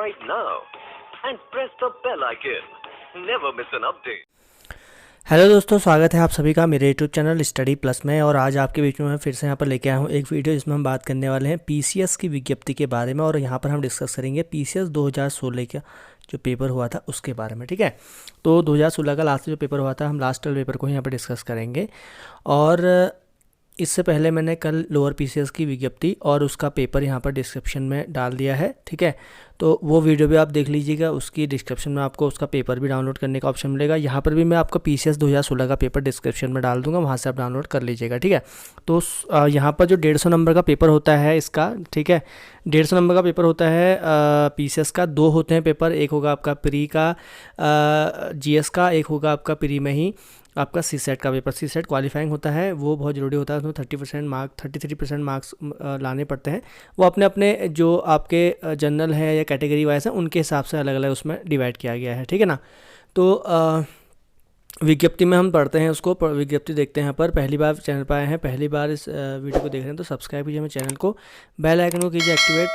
right now and press the bell icon. Never miss an update. Hello दोस्तों, स्वागत है आप सभी का मेरे यूट्यूब चैनल स्टडी प्लस में। और आज आपके बीच में मैं फिर से यहाँ पर लेके आया हूँ एक वीडियो जिसमें हम बात करने वाले हैं पीसीएस की विज्ञप्ति के बारे में। और यहाँ पर हम डिस्कस करेंगे पीसीएस 2016 का जो पेपर हुआ था उसके बारे में। ठीक है, तो 2016 का लास्ट जो पेपर हुआ था, हम लास्ट पेपर को यहाँ पर डिस्कस करेंगे। और इससे पहले मैंने कल लोअर पीसीएस की विज्ञप्ति और उसका पेपर यहाँ पर डिस्क्रिप्शन में डाल दिया है। ठीक है, तो वो वीडियो भी आप देख लीजिएगा, उसकी डिस्क्रिप्शन में आपको उसका पेपर भी डाउनलोड करने का ऑप्शन मिलेगा। यहाँ पर भी मैं आपको पीसीएस 2016 का पेपर डिस्क्रिप्शन में डाल दूंगा, वहाँ से आप डाउनलोड कर लीजिएगा। ठीक है, तो यहाँ पर जो 150 नंबर का पेपर होता है इसका, ठीक है, 150 नंबर का पेपर होता है पीसीएस का। 2 होते हैं पेपर, एक होगा आपका प्री का जीएस का, एक होगा आपका प्री में ही आपका सीसेट का पेपर। सीसेट क्वालिफाइंग होता है, वो बहुत ज़रूरी होता है, उसमें 33% मार्क्स लाने पड़ते हैं। वो अपने अपने जो आपके जनरल है या कैटेगरी वाइज है उनके हिसाब से अलग अलग उसमें डिवाइड किया गया है। ठीक है ना, तो विज्ञप्ति में हम पढ़ते हैं उसको, विज्ञप्ति देखते हैं। यहाँ पर पहली बार चैनल पर आए हैं, पहली बार इस वीडियो को देख रहे हैं तो सब्सक्राइब कीजिए मेरे चैनल को, बेल आइकन को कीजिए एक्टिवेट,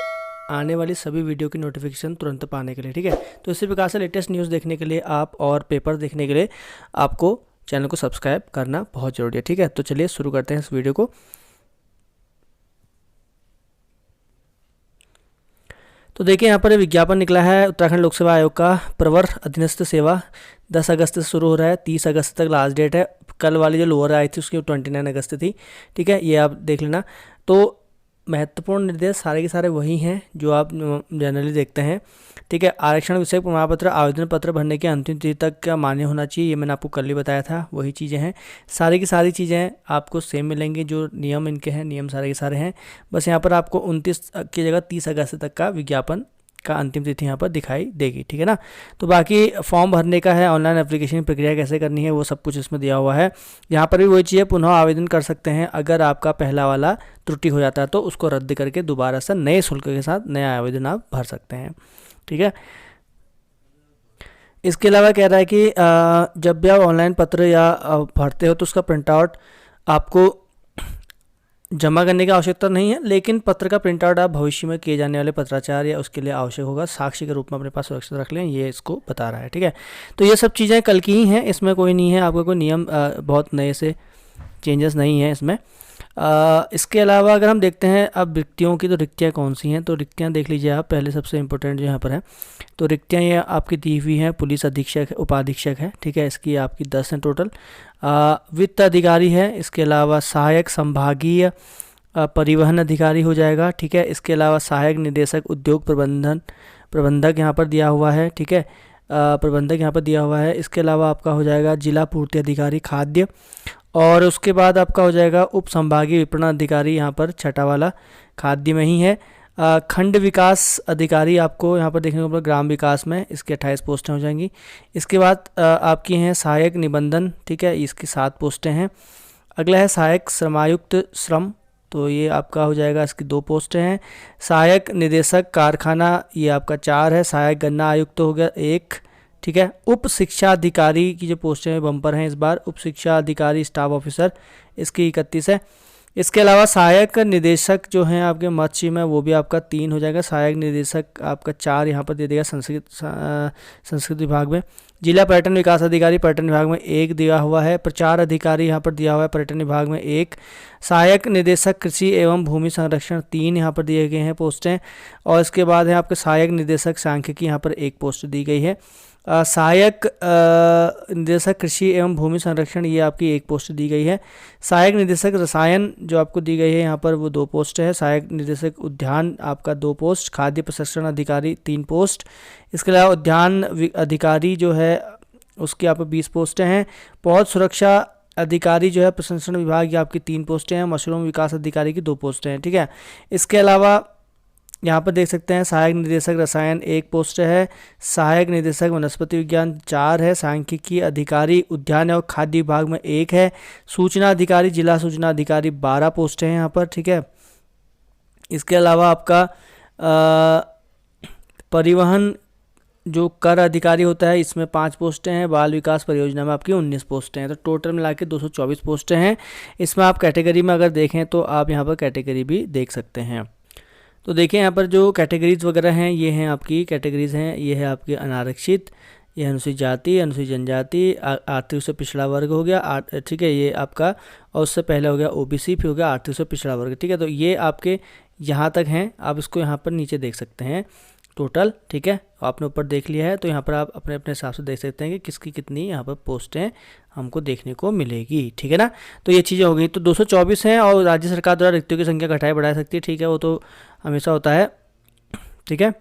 आने वाली सभी वीडियो की नोटिफिकेशन तुरंत पाने के लिए। ठीक है, तो इसी प्रकार से लेटेस्ट न्यूज़ देखने के लिए आप और पेपर देखने के लिए आपको चैनल को सब्सक्राइब करना बहुत ज़रूरी है। ठीक है, तो चलिए शुरू करते हैं इस वीडियो को। तो देखिए यहाँ पर विज्ञापन निकला है उत्तराखंड लोक सेवा आयोग का, प्रवर अधीनस्थ सेवा 10 अगस्त से शुरू हो रहा है, 30 अगस्त तक लास्ट डेट है। कल वाली जो लोअर आई थी उसकी 29 अगस्त थी। ठीक है, ये आप देख लेना। तो महत्वपूर्ण निर्देश सारे के सारे वही हैं जो आप जनरली देखते हैं। ठीक है, आरक्षण विषय प्रमाण पत्र आवेदन पत्र भरने की अंतिम तिथि तक का मान्य होना चाहिए, ये मैंने आपको कल ही बताया था, वही चीज़ें हैं। सारी की सारी चीज़ें आपको सेम मिलेंगी, जो नियम इनके हैं, नियम सारे के सारे हैं। बस यहाँ पर आपको 29 की जगह 30 अगस्त तक का विज्ञापन का अंतिम तिथि यहाँ पर दिखाई देगी। ठीक है ना, तो बाकी फॉर्म भरने का है, ऑनलाइन एप्लीकेशन प्रक्रिया कैसे करनी है वो सब कुछ इसमें दिया हुआ है। यहाँ पर भी वही चीज़ है, पुनः आवेदन कर सकते हैं। अगर आपका पहला वाला त्रुटि हो जाता है तो उसको रद्द करके दोबारा से नए शुल्क के साथ नया आवेदन आप भर सकते हैं। ठीक है, इसके अलावा कह रहा है कि जब भी आप ऑनलाइन पत्र या भरते हो तो उसका प्रिंट आउट आपको जमा करने की आवश्यकता नहीं है, लेकिन पत्र का प्रिंट आउट आप भविष्य में किए जाने वाले पत्राचार या उसके लिए आवश्यक होगा, साक्ष्य के रूप में अपने पास सुरक्षित रख लें, ये इसको बता रहा है। ठीक है, तो ये सब चीज़ें कल की ही हैं, इसमें कोई नहीं है आपका कोई नियम, बहुत नए से चेंजेस नहीं है इसमें। इसके अलावा अगर हम देखते हैं अब रिक्तियों की, तो रिक्तियाँ कौन सी हैं, तो रिक्तियाँ देख लीजिए आप। पहले सबसे इंपॉर्टेंट जो यहाँ पर है, तो रिक्तियाँ ये आपकी दी हुई हैं, पुलिस अधीक्षक उपाधीक्षक है। ठीक है, इसकी आपकी 10 हैं टोटल। वित्त अधिकारी है, इसके अलावा सहायक संभागीय परिवहन अधिकारी हो जाएगा। ठीक है, इसके अलावा सहायक निदेशक उद्योग प्रबंधक यहाँ पर दिया हुआ है। ठीक है, प्रबंधक यहाँ पर दिया हुआ है। इसके अलावा आपका हो जाएगा जिला पूर्ति अधिकारी खाद्य, और उसके बाद आपका हो जाएगा उप संभागीय विपणन अधिकारी, यहाँ पर छठा वाला खाद्य में ही है। खंड विकास अधिकारी आपको यहाँ पर देखने को मिलेगा ग्राम विकास में, इसके 28 पोस्टें हो जाएंगी। इसके बाद आपकी हैं सहायक निबंधन। ठीक है, इसकी 7 पोस्टें हैं। अगला है सहायक श्रमायुक्त श्रम, तो ये आपका हो जाएगा, इसकी 2 पोस्टें हैं। सहायक निदेशक कारखाना, ये आपका 4 है। सहायक गन्ना आयुक्त हो गया 1। ठीक है, उप शिक्षा अधिकारी की जो पोस्टें हैं बम्पर हैं इस बार, उप शिक्षा अधिकारी स्टाफ ऑफिसर, इसकी 31 है। इसके अलावा सहायक निदेशक जो हैं आपके मत्स्य में, वो भी आपका 3 हो जाएगा। सहायक निदेशक आपका 4 यहाँ पर दे देगा संस्कृत विभाग में। जिला पर्यटन विकास अधिकारी पर्यटन विभाग में 1 दिया हुआ है। प्रचार अधिकारी यहाँ पर दिया हुआ है पर्यटन विभाग में 1। सहायक निदेशक कृषि एवं भूमि संरक्षण 3 यहाँ पर दिए गए हैं पोस्टें। और इसके बाद है आपके सहायक निदेशक सांख्यिकी, यहाँ पर 1 पोस्ट दी गई है। सहायक निदेशक कृषि एवं भूमि संरक्षण, ये आपकी 1 पोस्ट दी गई है। सहायक निदेशक रसायन जो आपको दी गई है यहाँ पर, वो 2 पोस्ट है। सहायक निदेशक उद्यान आपका 2 पोस्ट। खाद्य प्रसंस्करण अधिकारी 3 पोस्ट। इसके अलावा उद्यान अधिकारी जो है उसकी आपको 20 पोस्टें हैं। पौध सुरक्षा अधिकारी जो है प्रसंस्करण विभाग की आपकी 3 पोस्टें हैं। मशरूम विकास अधिकारी की 2 पोस्टें हैं। ठीक है, इसके अलावा यहाँ पर देख सकते हैं सहायक निदेशक रसायन 1 पोस्ट है। सहायक निदेशक वनस्पति विज्ञान 4 है। सांख्यिकी अधिकारी उद्यान और खाद्य विभाग में 1 है। सूचना अधिकारी जिला सूचना अधिकारी 12 पोस्ट हैं यहाँ पर। ठीक है, इसके अलावा आपका परिवहन जो कर अधिकारी होता है इसमें 5 पोस्टें हैं। बाल विकास परियोजना में आपकी 19 पोस्टें हैं। तो टोटल मिला के 224 पोस्टें हैं। इसमें आप कैटेगरी में अगर देखें तो आप यहाँ पर कैटेगरी भी देख सकते हैं। तो देखिए यहाँ पर जो कैटेगरीज वगैरह हैं ये हैं आपकी कैटेगरीज हैं, ये है आपके अनारक्षित, ये अनुसूचित जाति, अनुसूचित जनजाति, आर्थिक रूप से पिछड़ा वर्ग हो गया, ठीक है, ये आपका, और उससे पहले हो गया ओबीसी, फिर हो गया आर्थिक रूप से पिछड़ा वर्ग, ठीक है। तो ये आपके यहाँ तक हैं, आप इसको यहाँ पर नीचे देख सकते हैं टोटल, ठीक है। आपने ऊपर देख लिया है तो यहाँ पर आप अपने अपने हिसाब से देख सकते हैं कि किसकी कितनी यहाँ पर पोस्टें हमको देखने को मिलेगी, ठीक है ना। तो ये चीज़ें हो गई। तो 224 हैं और राज्य सरकार द्वारा रिक्तियों की संख्या घटाई बढ़ा सकती है, ठीक है, वो तो हमेशा होता है, ठीक है।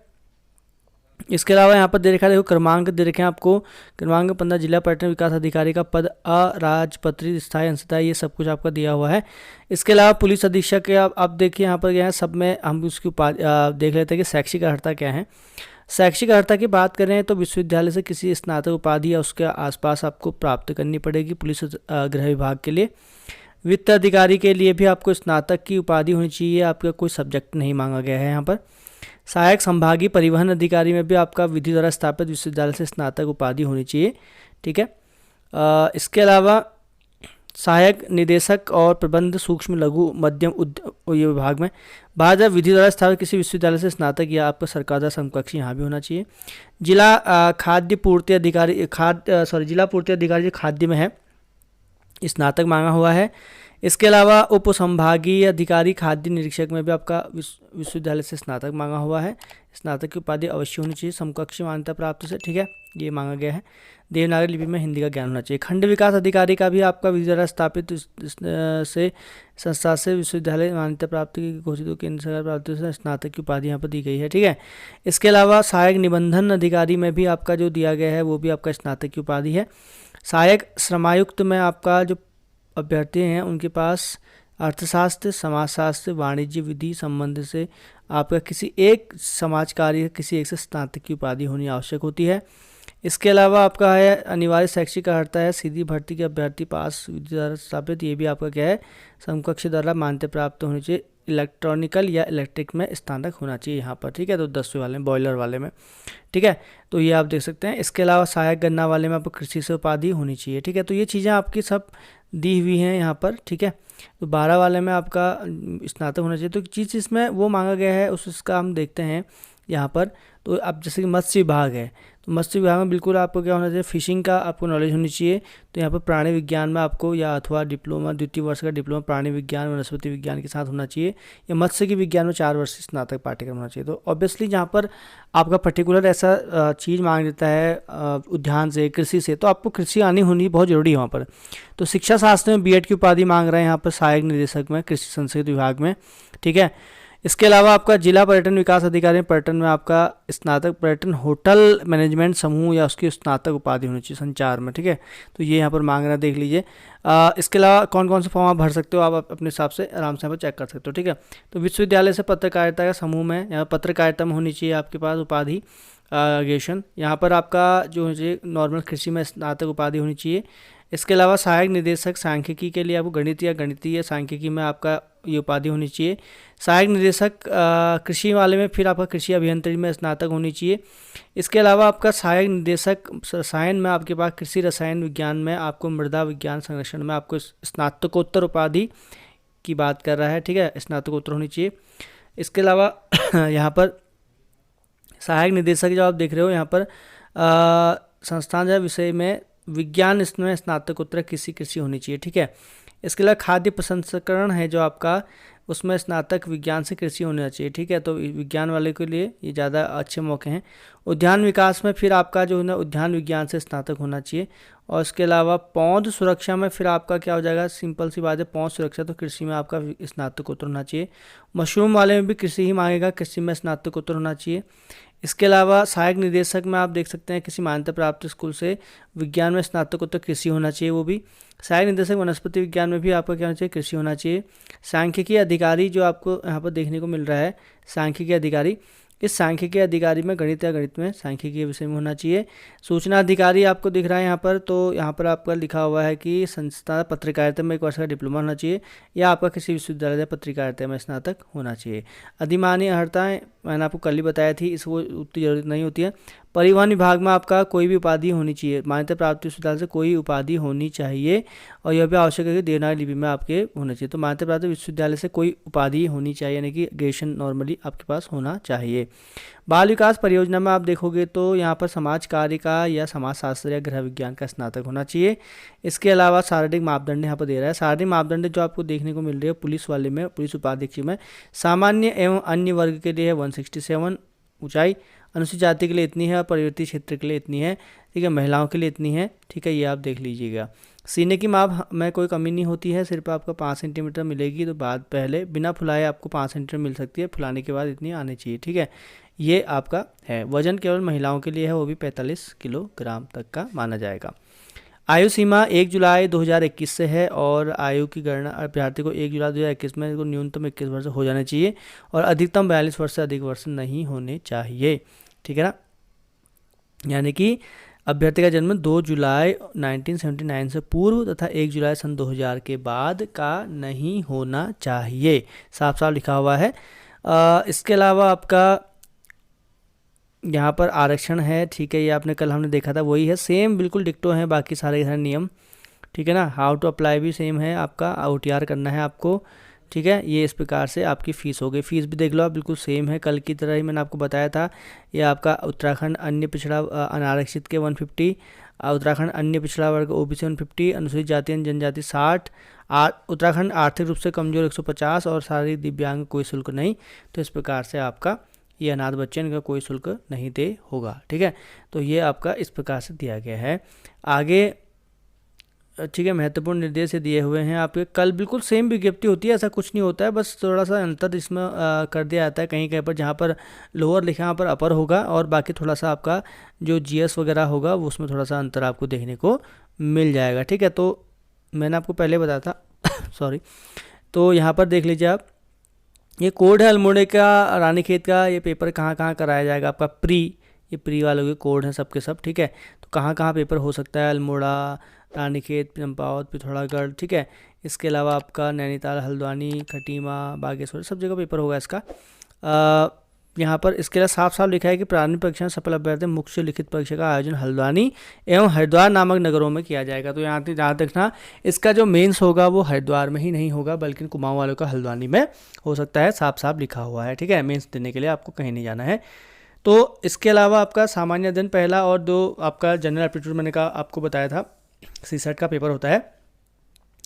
इसके अलावा यहाँ पर दे रखा है, देखो क्रमांक दे रखे हैं आपको, क्रमांक 15 जिला पर्यटन विकास अधिकारी का पद अराजपत्रित स्थायी अंशदायी, ये सब कुछ आपका दिया हुआ है। इसके अलावा पुलिस अधीक्षक के आप देखिए यहाँ पर क्या है, सब में हम उसकी देख लेते हैं कि शैक्षिक अर्हता क्या है। शैक्षिक अर्हता की बात करें तो विश्वविद्यालय से किसी स्नातक उपाधि या उसके आसपास आपको प्राप्त करनी पड़ेगी पुलिस गृह विभाग के लिए। वित्त अधिकारी के लिए भी आपको स्नातक की उपाधि होनी चाहिए, आपका कोई सब्जेक्ट नहीं मांगा गया है यहाँ पर। सहायक संभागीय परिवहन अधिकारी में भी आपका विधि द्वारा स्थापित विश्वविद्यालय से स्नातक उपाधि होनी चाहिए, ठीक है। इसके अलावा सहायक निदेशक और प्रबंध सूक्ष्म लघु मध्यम ये विभाग में बाहर विधि द्वारा स्थापित किसी विश्वविद्यालय से स्नातक या आपका सरकार द्वारा समकक्ष यहाँ भी होना चाहिए। जिला खाद्य पूर्ति अधिकारी जिला पूर्ति अधिकारी जो खाद्य में है स्नातक मांगा हुआ है। इसके अलावा उप संभागीय अधिकारी खाद्य निरीक्षक में भी आपका विश्वविद्यालय से स्नातक मांगा हुआ है। स्नातक की उपाधि अवश्य होनी चाहिए समकक्ष मान्यता प्राप्त से, ठीक है, ये मांगा गया है। देवनागरी लिपि में हिंदी का ज्ञान होना चाहिए। खंड विकास अधिकारी का भी आपका विधि द्वारा स्थापित से संस्था से विश्वविद्यालय मान्यता प्राप्त की घोषित केंद्र सरकार प्राप्त से स्नातक की उपाधि यहाँ पर दी गई है, ठीक है। इसके अलावा सहायक निबंधन अधिकारी में भी आपका जो दिया गया है वो भी आपका स्नातक की उपाधि है। सहायक श्रमायुक्त में आपका जो अभ्यर्थी हैं उनके पास अर्थशास्त्र, समाजशास्त्र, वाणिज्य विधि संबंध से आपका किसी एक समाज कार्य किसी एक से स्नातक की उपाधि होनी आवश्यक होती है। इसके अलावा आपका है अनिवार्य शैक्षिक अर्हता है सीधी भर्ती के अभ्यर्थी पास विधि द्वारा स्थापित, ये भी आपका क्या है समकक्ष द्वारा मान्यता प्राप्त होनी चाहिए। इलेक्ट्रॉनिकल या इलेक्ट्रिक में स्नातक होना चाहिए यहाँ पर, ठीक है। तो 10वें वाले में बॉयलर वाले में, ठीक है, तो ये आप देख सकते हैं। इसके अलावा सहायक गन्ना वाले में आपको कृषि से उपाधि होनी चाहिए, ठीक है। तो ये चीज़ें आपकी सब दी हुई हैं यहाँ पर, ठीक है। तो 12 वाले में आपका स्नातक होना चाहिए। तो चीज़ इसमें वो मांगा गया है उसका हम देखते हैं यहाँ पर। तो अब जैसे कि मत्स्य विभाग है तो मत्स्य विभाग में बिल्कुल आपको क्या होना चाहिए, फिशिंग का आपको नॉलेज होनी चाहिए। तो यहाँ पर प्राणी विज्ञान में आपको या अथवा डिप्लोमा द्वितीय वर्ष का डिप्लोमा प्राणी विज्ञान वनस्पति विज्ञान के साथ होना चाहिए, या मत्स्य की विज्ञान में 4 वर्ष स्नातक पाठ्यक्रम होना चाहिए। तो ऑब्वियसली जहाँ पर आपका पर्टिकुलर ऐसा चीज़ मांग देता है उद्यान से कृषि से, तो आपको कृषि आनी होनी बहुत ज़रूरी है वहाँ पर। तो शिक्षा शास्त्र में बीएड की उपाधि मांग रहे हैं यहाँ पर सहायक निदेशक में कृषि संस्कृति विभाग में, ठीक है। इसके अलावा आपका जिला पर्यटन विकास अधिकारी पर्यटन में आपका स्नातक पर्यटन होटल मैनेजमेंट समूह या उसकी स्नातक उपाधि होनी चाहिए संचार में, ठीक है। तो ये यहाँ पर मांग रहा है, देख लीजिए। इसके अलावा कौन कौन से फॉर्म आप भर सकते हो, आप अपने हिसाब से आराम से यहाँ पर चेक कर सकते हो, ठीक है। तो विश्वविद्यालय से पत्रकारिता का समूह में यहाँ पत्रकारिता में होनी चाहिए आपके पास उपाधि ग्रेजुएशन। यहाँ पर आपका जो है नॉर्मल कृषि में स्नातक उपाधि होनी चाहिए। इसके अलावा सहायक निदेशक सांख्यिकी के लिए आपको गणित या गणितीय सांख्यिकी में आपका ये उपाधि होनी चाहिए। सहायक निदेशक कृषि वाले में फिर आपका कृषि अभियंत्रण में स्नातक होनी चाहिए। इसके अलावा आपका सहायक निदेशक रसायन में आपके पास कृषि रसायन विज्ञान में आपको मृदा विज्ञान संरक्षण में आपको स्नातकोत्तर उपाधि की बात कर रहा है, ठीक है, स्नातकोत्तर होनी चाहिए। इसके अलावा यहाँ पर सहायक निदेशक जो आप देख रहे हो यहाँ पर संस्थान या विषय में विज्ञान इसमें स्नातकोत्तर कृषि होनी चाहिए, ठीक है। इसके अलावा खाद्य प्रसंस्करण है जो आपका उसमें स्नातक विज्ञान से कृषि होना चाहिए, ठीक है। तो विज्ञान वाले के लिए ये ज़्यादा अच्छे मौके हैं। उद्यान विकास में फिर आपका जो है ना उद्यान विज्ञान से स्नातक होना चाहिए। और इसके अलावा पौध सुरक्षा में फिर आपका क्या हो जाएगा, सिंपल सी बात है पौध सुरक्षा, तो कृषि में आपका स्नातकोत्तर होना चाहिए। मशरूम वाले में भी कृषि ही मांगेगा, कृषि में स्नातकोत्तर होना चाहिए। इसके अलावा सहायक निदेशक में आप देख सकते हैं किसी मान्यता प्राप्त स्कूल से विज्ञान में स्नातकोत्तर कृषि होना चाहिए वो भी। सहायक निदेशक वनस्पति विज्ञान में भी आपका क्या होना चाहिए, कृषि होना चाहिए। सांख्यिकी अधिकारी जो आपको यहाँ पर देखने को मिल रहा है सांख्यिकी अधिकारी, इस सांख्यिकी अधिकारी में गणित या गणित में सांख्यिकी के विषय में होना चाहिए। सूचना अधिकारी आपको दिख रहा है यहाँ पर, तो यहाँ पर आपका लिखा हुआ है कि संस्था पत्रकारिता में 1 वर्ष का डिप्लोमा होना चाहिए या आपका किसी विश्वविद्यालय या पत्रकारिता में स्नातक होना चाहिए। अधिमानी अर्हताएँ मैंने आपको कल ही बताया थी, इसको उतनी ज़रूरत नहीं होती है। परिवहन विभाग में आपका कोई भी उपाधि होनी चाहिए, मान्यता प्राप्त विश्वविद्यालय से कोई उपाधि होनी चाहिए, और यह भी आवश्यक है कि देवनागरी लिपि में आपके होने चाहिए। तो मान्यता प्राप्त विश्वविद्यालय से कोई उपाधि होनी चाहिए, यानी कि ग्रेजुएशन नॉर्मली आपके पास होना चाहिए। बाल विकास परियोजना में आप देखोगे तो यहाँ पर समाज कार्य का या समाज शास्त्र या गृह विज्ञान का स्नातक होना चाहिए। इसके अलावा शारीरिक मापदंड यहाँ पर दे रहा है। शारीरिक मापदंड जो आपको देखने को मिल रही है पुलिस वाले में, पुलिस उपाधीक्षक में, सामान्य एवं अन्य वर्ग के लिए है 167 ऊंचाई, अनुसूचित जाति के लिए इतनी है और परिवर्ती क्षेत्र के लिए इतनी है, ठीक है, महिलाओं के लिए इतनी है, ठीक है, ये आप देख लीजिएगा। सीने की माप में कोई कमी नहीं होती है, सिर्फ आपको 5 सेंटीमीटर मिलेगी, तो बाद पहले बिना फुलाए आपको 5 सेंटीमीटर मिल सकती है, फुलाने के बाद इतनी आनी चाहिए, ठीक है, ये आपका है। वजन केवल महिलाओं के लिए है, वो भी 45 किलोग्राम तक का माना जाएगा। आयु सीमा 1 जुलाई 2021 से है, और आयु की गणना अभ्यर्थी को 1 जुलाई 2021 में न्यूनतम 21 वर्ष हो जाना चाहिए और अधिकतम 42 वर्ष से अधिक वर्ष नहीं होने चाहिए, ठीक है ना। यानी कि अभ्यर्थी का जन्म 2 जुलाई 1979 से पूर्व तथा 1 जुलाई सन 2000 के बाद का नहीं होना चाहिए, साफ साफ लिखा हुआ है। इसके अलावा आपका यहाँ पर आरक्षण है, ठीक है, ये आपने कल हमने देखा था, वही है, सेम बिल्कुल डिक्टो है बाकी सारे नियम, ठीक है ना। हाउ टू अप्लाई भी सेम है, आपका OTR करना है आपको, ठीक है। ये इस प्रकार से आपकी फ़ीस हो गई, फ़ीस भी देख लो आप, बिल्कुल सेम है, कल की तरह ही मैंने आपको बताया था। ये आपका उत्तराखंड अन्य पिछड़ा अनारक्षित के 150, उत्तराखंड अन्य पिछड़ा वर्ग OBC 150, अनुसूचित जाति एवं जनजाति 60, उत्तराखंड आर्थिक रूप से कमजोर 150 और सारी दिव्यांग कोई शुल्क नहीं। तो इस प्रकार से आपका ये अनाथ बच्चे इनका कोई शुल्क नहीं दे होगा, ठीक है। तो ये आपका इस प्रकार से दिया गया है। आगे, ठीक है, महत्वपूर्ण निर्देश दिए हुए हैं आपके, कल बिल्कुल सेम विज्ञप्ति होती है, ऐसा कुछ नहीं होता है, बस थोड़ा सा अंतर इसमें कर दिया जाता है, कहीं कहीं पर जहाँ पर लोअर लिखा है वहाँ पर अपर होगा, और बाकी थोड़ा सा आपका जो GS वगैरह होगा वो उसमें थोड़ा सा अंतर आपको देखने को मिल जाएगा, ठीक है। तो मैंने आपको पहले बताया था सॉरी, तो यहाँ पर देख लीजिए आप, ये कोड है अल्मोड़े का, रानीखेत का, ये पेपर कहाँ कहाँ कराया जाएगा आपका, ये प्री वालों के कोड हैं सबके सब, ठीक है। तो कहाँ कहाँ पेपर हो सकता है, अल्मोड़ा, रानीखेत, चंपावत, पिथौरागढ़, ठीक है। इसके अलावा आपका नैनीताल, हल्द्वानी, खटीमा, बागेश्वर, सब जगह पेपर होगा इसका। यहाँ पर इसके लिए साफ साफ लिखा है कि प्रारंभिक परीक्षा में सफल अभ्यर्थी मुख्य लिखित परीक्षा का आयोजन हल्द्वानी एवं हरिद्वार नामक नगरों में किया जाएगा। तो यहाँ तक ध्यान रखना, इसका जो मेंस होगा वो हरिद्वार में ही नहीं होगा, बल्कि कुमाऊं वालों का हल्द्वानी में हो सकता है, साफ साफ लिखा हुआ है, ठीक है। मेंस देने के लिए आपको कहीं नहीं जाना है। तो इसके अलावा आपका सामान्य अध्ययन पहला और 2 आपका जनरल एप्टीट्यूड मैंने कहा आपको बताया था, CSET का पेपर होता है,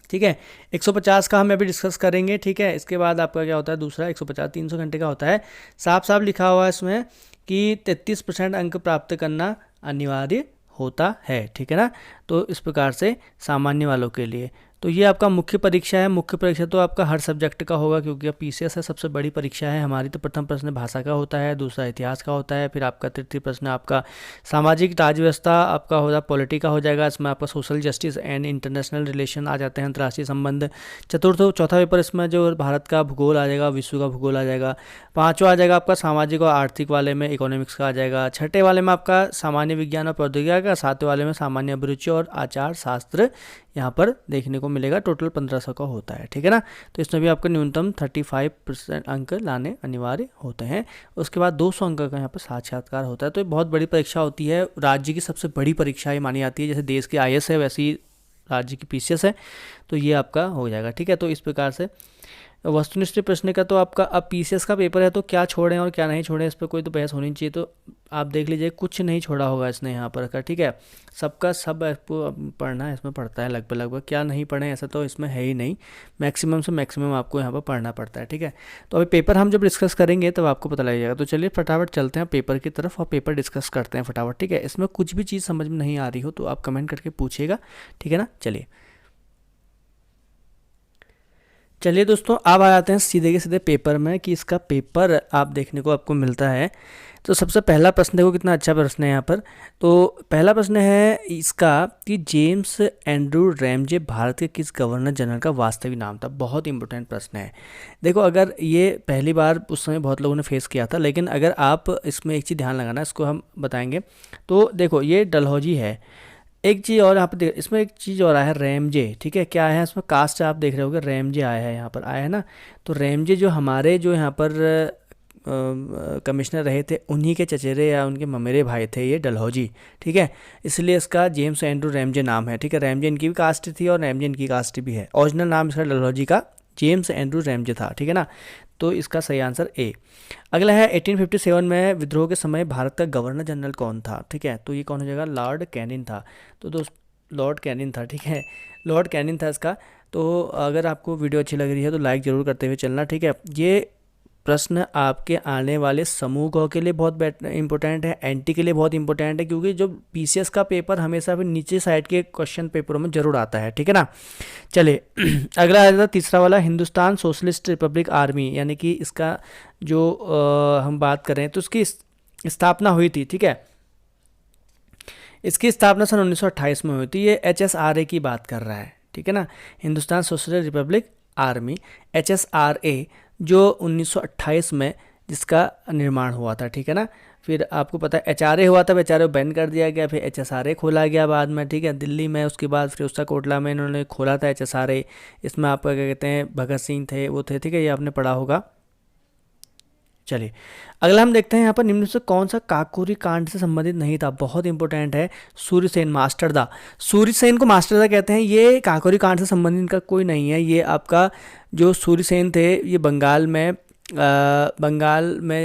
ठीक है। 150 का हम अभी डिस्कस करेंगे, ठीक है। इसके बाद आपका क्या होता है, दूसरा 150 300 घंटे का होता है। साफ साफ लिखा हुआ है इसमें कि 33% अंक प्राप्त करना अनिवार्य होता है, ठीक है ना। तो इस प्रकार से सामान्य वालों के लिए तो ये आपका मुख्य परीक्षा है। मुख्य परीक्षा तो आपका हर सब्जेक्ट का होगा, क्योंकि अब PCS है, सबसे बड़ी परीक्षा है हमारी। तो प्रथम प्रश्न भाषा का होता है, दूसरा इतिहास का होता है, फिर आपका तृतीय प्रश्न आपका सामाजिक राज्य व्यवस्था आपका होगा, पॉलिटी का हो जाएगा, इसमें आपका social justice and international relation आ जाते हैं, अंतर्राष्ट्रीय संबंध। चौथा पेपर इसमें जो भारत का भूगोल आ जाएगा, विश्व का भूगोल आ जाएगा। पाँचवा आ जाएगा आपका सामाजिक और आर्थिक वाले में इकोनॉमिक्स का आ जाएगा। छठे वाले में आपका सामान्य विज्ञान और प्रौद्योगिकी का। सातवें वाले में सामान्य अभिरुचि और आचार शास्त्र यहाँ पर देखने को मिलेगा। टोटल 1500 का होता है, ठीक है ना। तो इसमें भी आपका न्यूनतम 35% अंक लाने अनिवार्य होते हैं। उसके बाद 200 अंक का यहाँ पर साक्षात्कार होता है। तो ये बहुत बड़ी परीक्षा होती है, राज्य की सबसे बड़ी परीक्षा ये मानी जाती है। जैसे देश की IAS है, वैसे ही राज्य की PCS है, तो ये आपका हो जाएगा, ठीक है। तो इस प्रकार से वस्तुनिष्ठ प्रश्न का तो आपका अब PCS का पेपर है, तो क्या छोड़ें और क्या नहीं छोड़ें, इस पर कोई तो बहस होनी चाहिए। तो आप देख लीजिए, कुछ नहीं छोड़ा होगा इसने यहाँ पर का, ठीक है। सबका सब आपको पढ़ना है, इसमें पढ़ता है लगभग क्या नहीं पढ़े ऐसा तो इसमें है ही नहीं। मैक्सिमम से मैक्सिमम आपको यहाँ पर पढ़ना पड़ता है, ठीक है। तो अभी पेपर हम जब डिस्कस करेंगे तब आपको पता लग जाएगा। तो चलिए फटाफट चलते हैं पेपर की तरफ और पेपर डिस्कस करते हैं फटाफट, ठीक है। इसमें कुछ भी चीज़ समझ में नहीं आ रही हो तो आप कमेंट करके पूछिएगा, ठीक है ना। चलिए दोस्तों, अब आ जाते हैं सीधे के सीधे पेपर में कि इसका पेपर आप देखने को आपको मिलता है। तो सबसे पहला प्रश्न देखो, कितना अच्छा प्रश्न है यहाँ पर। तो पहला प्रश्न है इसका कि जेम्स एंड्रू रैमजे भारत के किस गवर्नर जनरल का वास्तविक नाम था। बहुत इंपॉर्टेंट प्रश्न है। देखो, अगर ये पहली बार उस समय बहुत लोगों ने फेस किया था, लेकिन अगर आप इसमें एक चीज़ ध्यान लगाना, इसको हम बताएंगे। तो देखो, ये डलहौजी है। एक चीज़ और यहाँ पर इसमें एक चीज़ और आया है, रैमजे, ठीक है। क्या है इसमें, कास्ट आप देख रहे होगे, रैमजे आया है, यहाँ पर आया है ना। तो रैमजे जो हमारे जो यहाँ पर कमिश्नर रहे थे उन्हीं के चचेरे या उनके ममेरे भाई थे ये डलहौजी, ठीक है। इसलिए इसका जेम्स एंड्रू रैमजे नाम है, ठीक है। रैमजे इनकी भी कास्ट थी और रैमजे इनकी कास्ट भी है। ओरिजिनल नाम इसका डलहौजी का जेम्स एंड्रू रैमजे था, ठीक है ना। तो इसका सही आंसर ए। अगला है 1857 में विद्रोह के समय भारत का गवर्नर जनरल कौन था, ठीक है। तो ये कौन हो जाएगा, लॉर्ड कैनिंग था। तो दोस्त लॉर्ड कैनिंग था, ठीक है, लॉर्ड कैनिंग था इसका। तो अगर आपको वीडियो अच्छी लग रही है तो लाइक ज़रूर करते हुए चलना, ठीक है। ये प्रश्न आपके आने वाले समूह ग के लिए बहुत इंपॉर्टेंट है, एनटी के लिए बहुत इंपॉर्टेंट है, क्योंकि जो पीसीएस का पेपर हमेशा भी नीचे साइड के क्वेश्चन पेपरों में जरूर आता है, ठीक है ना। चलिए अगला आ जाता है तीसरा वाला, हिंदुस्तान सोशलिस्ट रिपब्लिक आर्मी, यानी कि इसका जो हम बात करें तो इसकी स्थापना हुई थी, ठीक है। इसकी स्थापना सन 1928 में हुई थी। ये HSRA की बात कर रहा है, ठीक है ना, Hindustan socialist Republic army, HSRA, जो 1928 में जिसका निर्माण हुआ था, ठीक है ना। फिर आपको पता है HRA हुआ था, HRA बैन कर दिया गया, फिर HSRA खोला गया बाद में, ठीक है, दिल्ली में। उसके बाद फिर उसका कोटला में इन्होंने खोला था HSRA। इसमें आपका क्या कहते हैं, भगत सिंह थे, वो थे, ठीक है, ये आपने पढ़ा होगा। चलिए अगला हम देखते हैं यहाँ पर निम्न से कौन सा काकोरी कांड से संबंधित नहीं था। बहुत इंपॉर्टेंट है, सूर्यसेन मास्टरदा। सूर्यसेन को मास्टरदा कहते हैं, ये काकोरी कांड से संबंधित इनका कोई नहीं है। ये आपका जो सूर्यसेन थे ये बंगाल में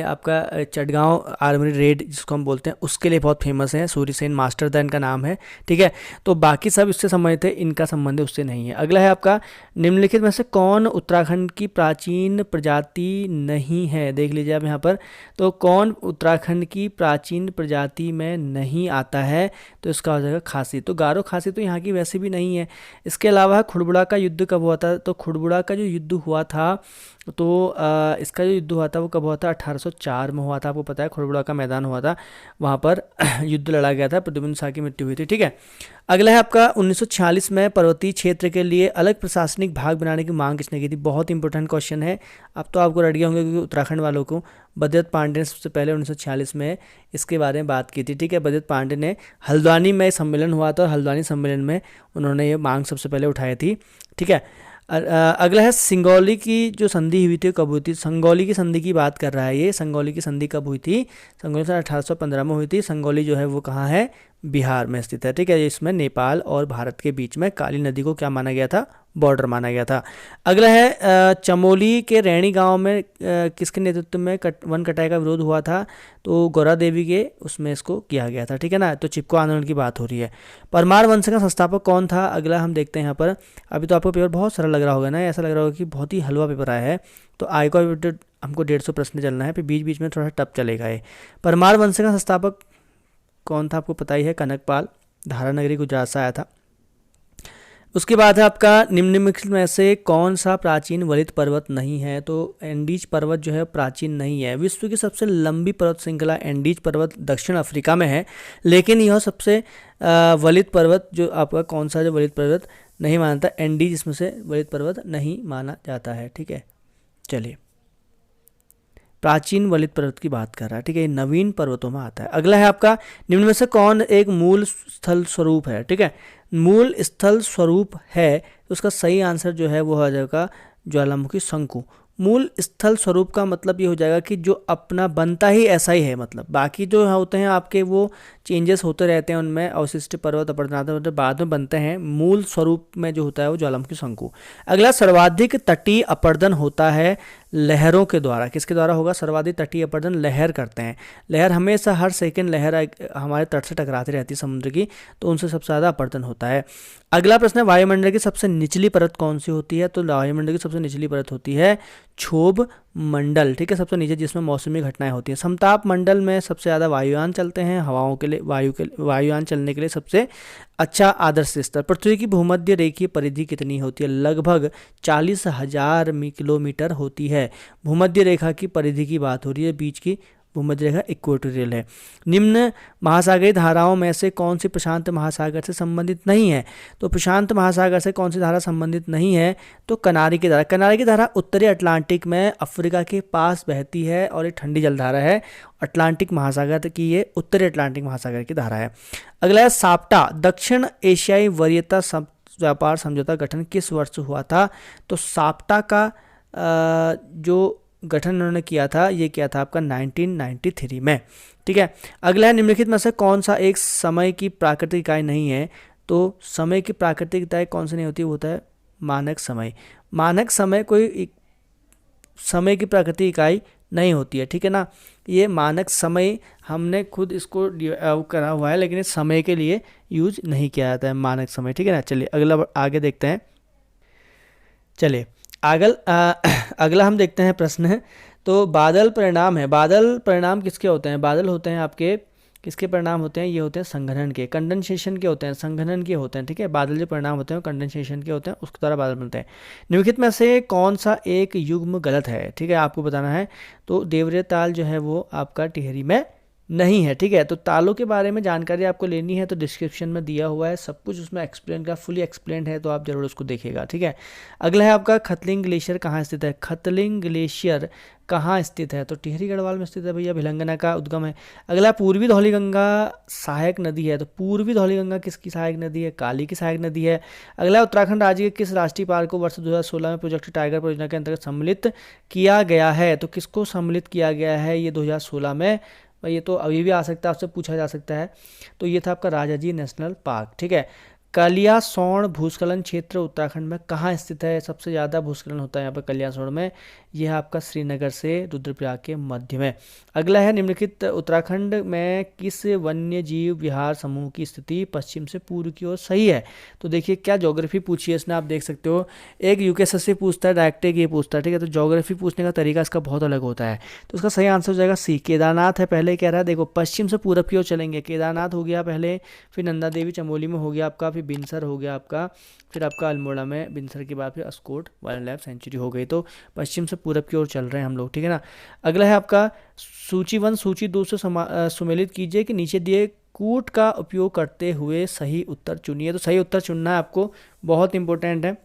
आपका चटगांव आर्मी रेड जिसको हम बोलते हैं उसके लिए बहुत फेमस है। सूर्यसेन मास्टरदा इनका नाम है, ठीक है। तो बाकी सब इससे संबंधित है, इनका संबंध उससे नहीं है। अगला है आपका, निम्नलिखित में से कौन उत्तराखंड की प्राचीन प्रजाति नहीं है। देख लीजिए आप यहाँ पर, तो कौन उत्तराखंड की प्राचीन प्रजाति में नहीं आता है, तो इसका हो जाएगा खासी। तो गारो खासी तो यहाँ की वैसे भी नहीं है। इसके अलावा खुड़बुड़ा का युद्ध कब हुआ था, तो खुड़बुड़ा का जो युद्ध हुआ था, तो इसका जो युद्ध हुआ था वो कब हुआ था, 1804 में हुआ था। आपको पता है खुड़बुड़ा का मैदान हुआ था, वहाँ पर युद्ध लड़ा गया था, प्रद्युम्न शाह की मृत्यु हुई थी, ठीक है। अगला है आपका 1946 में पर्वतीय क्षेत्र के लिए अलग प्रशासनिक भाग बनाने की मांग किसने की थी। बहुत इंपॉर्टेंट क्वेश्चन है। अब तो आपको रेडी होंगे क्योंकि उत्तराखंड वालों को बद्रत पांडे ने सबसे पहले 1946 में इसके बारे में बात की थी, ठीक है। बद्रत पांडे ने हल्द्वानी में सम्मेलन हुआ था और हल्द्वानी सम्मेलन में उन्होंने ये मांग सबसे पहले उठाई थी, ठीक है। अगला है सिंगौली की जो संधि हुई थी कब हुई थी। संगौली की संधि की बात कर रहा है ये। संगौली की संधि कब हुई थी, संगौली सन 1815 में हुई थी। संगौली जो है वो कहाँ है, बिहार में स्थित है, ठीक है। इसमें नेपाल और भारत के बीच में काली नदी को क्या माना गया था, बॉर्डर माना गया था। अगला है चमोली के रैणी गांव में किसके नेतृत्व में वन कटाई का विरोध हुआ था, तो गौरा देवी के उसमें इसको किया गया था, ठीक है ना। तो चिपको आंदोलन की बात हो रही है। परमार वंश का संस्थापक कौन था, अगला हम देखते हैं यहाँ पर। अभी तो आपको पेपर बहुत सरल लग रहा होगा ना, ऐसा लग रहा होगा कि बहुत ही हलवा पेपर आया है। तो आय को हमको 150 प्रश्न चलना है, फिर बीच बीच में थोड़ा टफ चलेगा ये। परमार वंश का संस्थापक कौन था, आपको पता ही है, कनकपाल, धारानगरी गुजरात से आया था। उसके बाद है आपका निम्नलिखित में से कौन सा प्राचीन वलित पर्वत नहीं है, तो एंडीज पर्वत जो है प्राचीन नहीं है। विश्व की सबसे लंबी पर्वत श्रृंखला एंडीज पर्वत दक्षिण अफ्रीका में है, लेकिन यह सबसे वलित पर्वत जो आपका कौन सा जो वलित पर्वत नहीं मानता, एंडीज इसमें से वलित पर्वत नहीं माना जाता है, ठीक है। चलिए प्राचीन वलित पर्वत की बात कर रहा है, ठीक है, ये नवीन पर्वतों में आता है। अगला है आपका, निम्न में से कौन एक मूल स्थल स्वरूप है, ठीक है। मूल स्थल स्वरूप है तो उसका सही आंसर जो है वो हो जाएगा ज्वालामुखी शंकु। मूल स्थल स्वरूप का मतलब ये हो जाएगा कि जो अपना बनता ही ऐसा ही है, मतलब बाकी जो होते हैं आपके वो चेंजेस होते रहते हैं उनमें, अवशिष्ट पर्वत अपरदनाथ पर्वत बाद में बनते हैं। मूल स्वरूप में जो होता है वो ज्वालामुखी शंकु। अगला, सर्वाधिक तटीय अपरदन होता है लहरों के द्वारा, किसके द्वारा होगा, सर्वाधिक तटीय अपरदन लहर करते हैं। लहर हमेशा हर सेकंड लहर हमारे तट से टकराती रहती है समुद्र की, तो उनसे सबसे ज़्यादा अपरदन होता है। अगला प्रश्न है, वायुमंडल की सबसे निचली परत कौन सी होती है, तो वायुमंडल की सबसे निचली परत होती है क्षोभ मंडल, ठीक है, सबसे नीचे जिसमें मौसमी घटनाएं होती हैं। समताप मंडल में सबसे ज़्यादा वायुयान चलते हैं, हवाओं के लिए वायुयान चलने के लिए सबसे अच्छा आदर्श स्तर। पृथ्वी की भूमध्य रेखीय परिधि कितनी होती है, लगभग 40,000 किलोमीटर होती है। भूमध्य रेखा की परिधि की बात हो रही है, बीच की भूमध्य रेखा इक्वेटोरियल है। निम्न महासागरीय धाराओं में से कौन सी प्रशांत महासागर से संबंधित नहीं है, तो प्रशांत महासागर से कौन सी धारा संबंधित नहीं है, तो कनारी की धारा। कनारी की धारा उत्तरी अटलांटिक में अफ्रीका के पास बहती है और ये ठंडी जलधारा है। अटलांटिक महासागर की ये उत्तरी अटलांटिक महासागर की धारा है। अगला है साप्टा, दक्षिण एशियाई वरीयता व्यापार समझौता गठन किस वर्ष हुआ था, तो साप्टा का जो गठन उन्होंने किया था, ये किया था आपका 1993 में। ठीक है, अगला है निम्नलिखित में से कौन सा एक समय की प्राकृतिक इकाई नहीं है। तो समय की प्राकृतिक इकाई कौन सी नहीं होती, वो होता है मानक समय। मानक समय कोई समय की प्राकृतिक इकाई नहीं होती है, ठीक है ना। ये मानक समय हमने खुद इसको करा हुआ है, लेकिन इस समय के लिए यूज नहीं किया जाता है मानक समय, ठीक है ना। चलिए अगला आगे देखते हैं। चलिए अगला हम देखते हैं प्रश्न है। तो बादल परिणाम है, बादल परिणाम किसके होते हैं। बादल होते हैं आपके, किसके परिणाम होते हैं, ये होते हैं संघनन के, कंडेंसेशन के होते हैं, संघनन के होते हैं। ठीक है, बादल जो परिणाम होते हैं वो कंडेंसेशन के होते हैं, उसके द्वारा बादल बनते हैं। निम्नलिखित में से कौन सा एक युग्म गलत है, ठीक है, आपको बताना है। तो देवरे ताल जो है वो आपका टिहरी में नहीं है। ठीक है, तो तालों के बारे में जानकारी आपको लेनी है तो डिस्क्रिप्शन में दिया हुआ है, सब कुछ उसमें एक्सप्लेन का फुली एक्सप्लेन है, तो आप जरूर उसको देखिएगा। ठीक है, अगला है आपका खतलिंग ग्लेशियर कहाँ स्थित है। खतलिंग ग्लेशियर कहाँ स्थित है, तो टिहरी गढ़वाल में स्थित है भैया, भिलंगना का उद्गम है। अगला पूर्वी धौलीगंगा सहायक नदी है, तो पूर्वी धौलीगंगा किसकी सहायक नदी है, काली की सहायक नदी है। अगला उत्तराखंड राज्य के किस राष्ट्रीय पार्क को वर्ष 2016 में प्रोजेक्ट टाइगर परियोजना के अंतर्गत सम्मिलित किया गया है। तो किसको सम्मिलित किया गया है ये 2016 में, ये तो अभी भी आ सकता है, आपसे पूछा जा सकता है। तो ये था आपका राजाजी नेशनल पार्क। ठीक है, कलियासोंड भूस्खलन क्षेत्र उत्तराखंड में कहाँ स्थित है। सबसे ज़्यादा भूस्खलन होता है यहाँ पर कलियासोंड में, यह आपका श्रीनगर से रुद्रप्रयाग के मध्य में। अगला है निम्नलिखित उत्तराखंड में किस वन्य जीव विहार समूह की स्थिति पश्चिम से पूर्व की ओर सही है। तो देखिए क्या ज्योग्राफी पूछी है इसने, आप देख सकते हो। एक यूकेएसएस से पूछता है, डायरेक्ट एक ये पूछता है। ठीक है, तो ज्योग्राफी पूछने का तरीका इसका बहुत अलग होता है। तो इसका सही आंसर हो जाएगा सी, केदारनाथ है। पहले कह रहा है देखो पश्चिम से पूरब की ओर चलेंगे, केदारनाथ हो गया पहले, फिर नंदा देवी चमोली में हो गया आपका, फिर बिनसर हो गया आपका, फिर आपका अल्मोड़ा में, बिनसर के बाद फिर अस्कोट वाइल्ड लाइफ सेंचुरी हो गई। तो पश्चिम से पूरब की ओर चल रहे हैं हम लोग, ठीक है ना। अगला है आपका सूची 1 सूची 2 से सुमेलित कीजिए कि नीचे दिए कूट का उपयोग करते हुए सही उत्तर चुनिए। तो सही उत्तर चुनना है आपको, बहुत इंपॉर्टेंट है।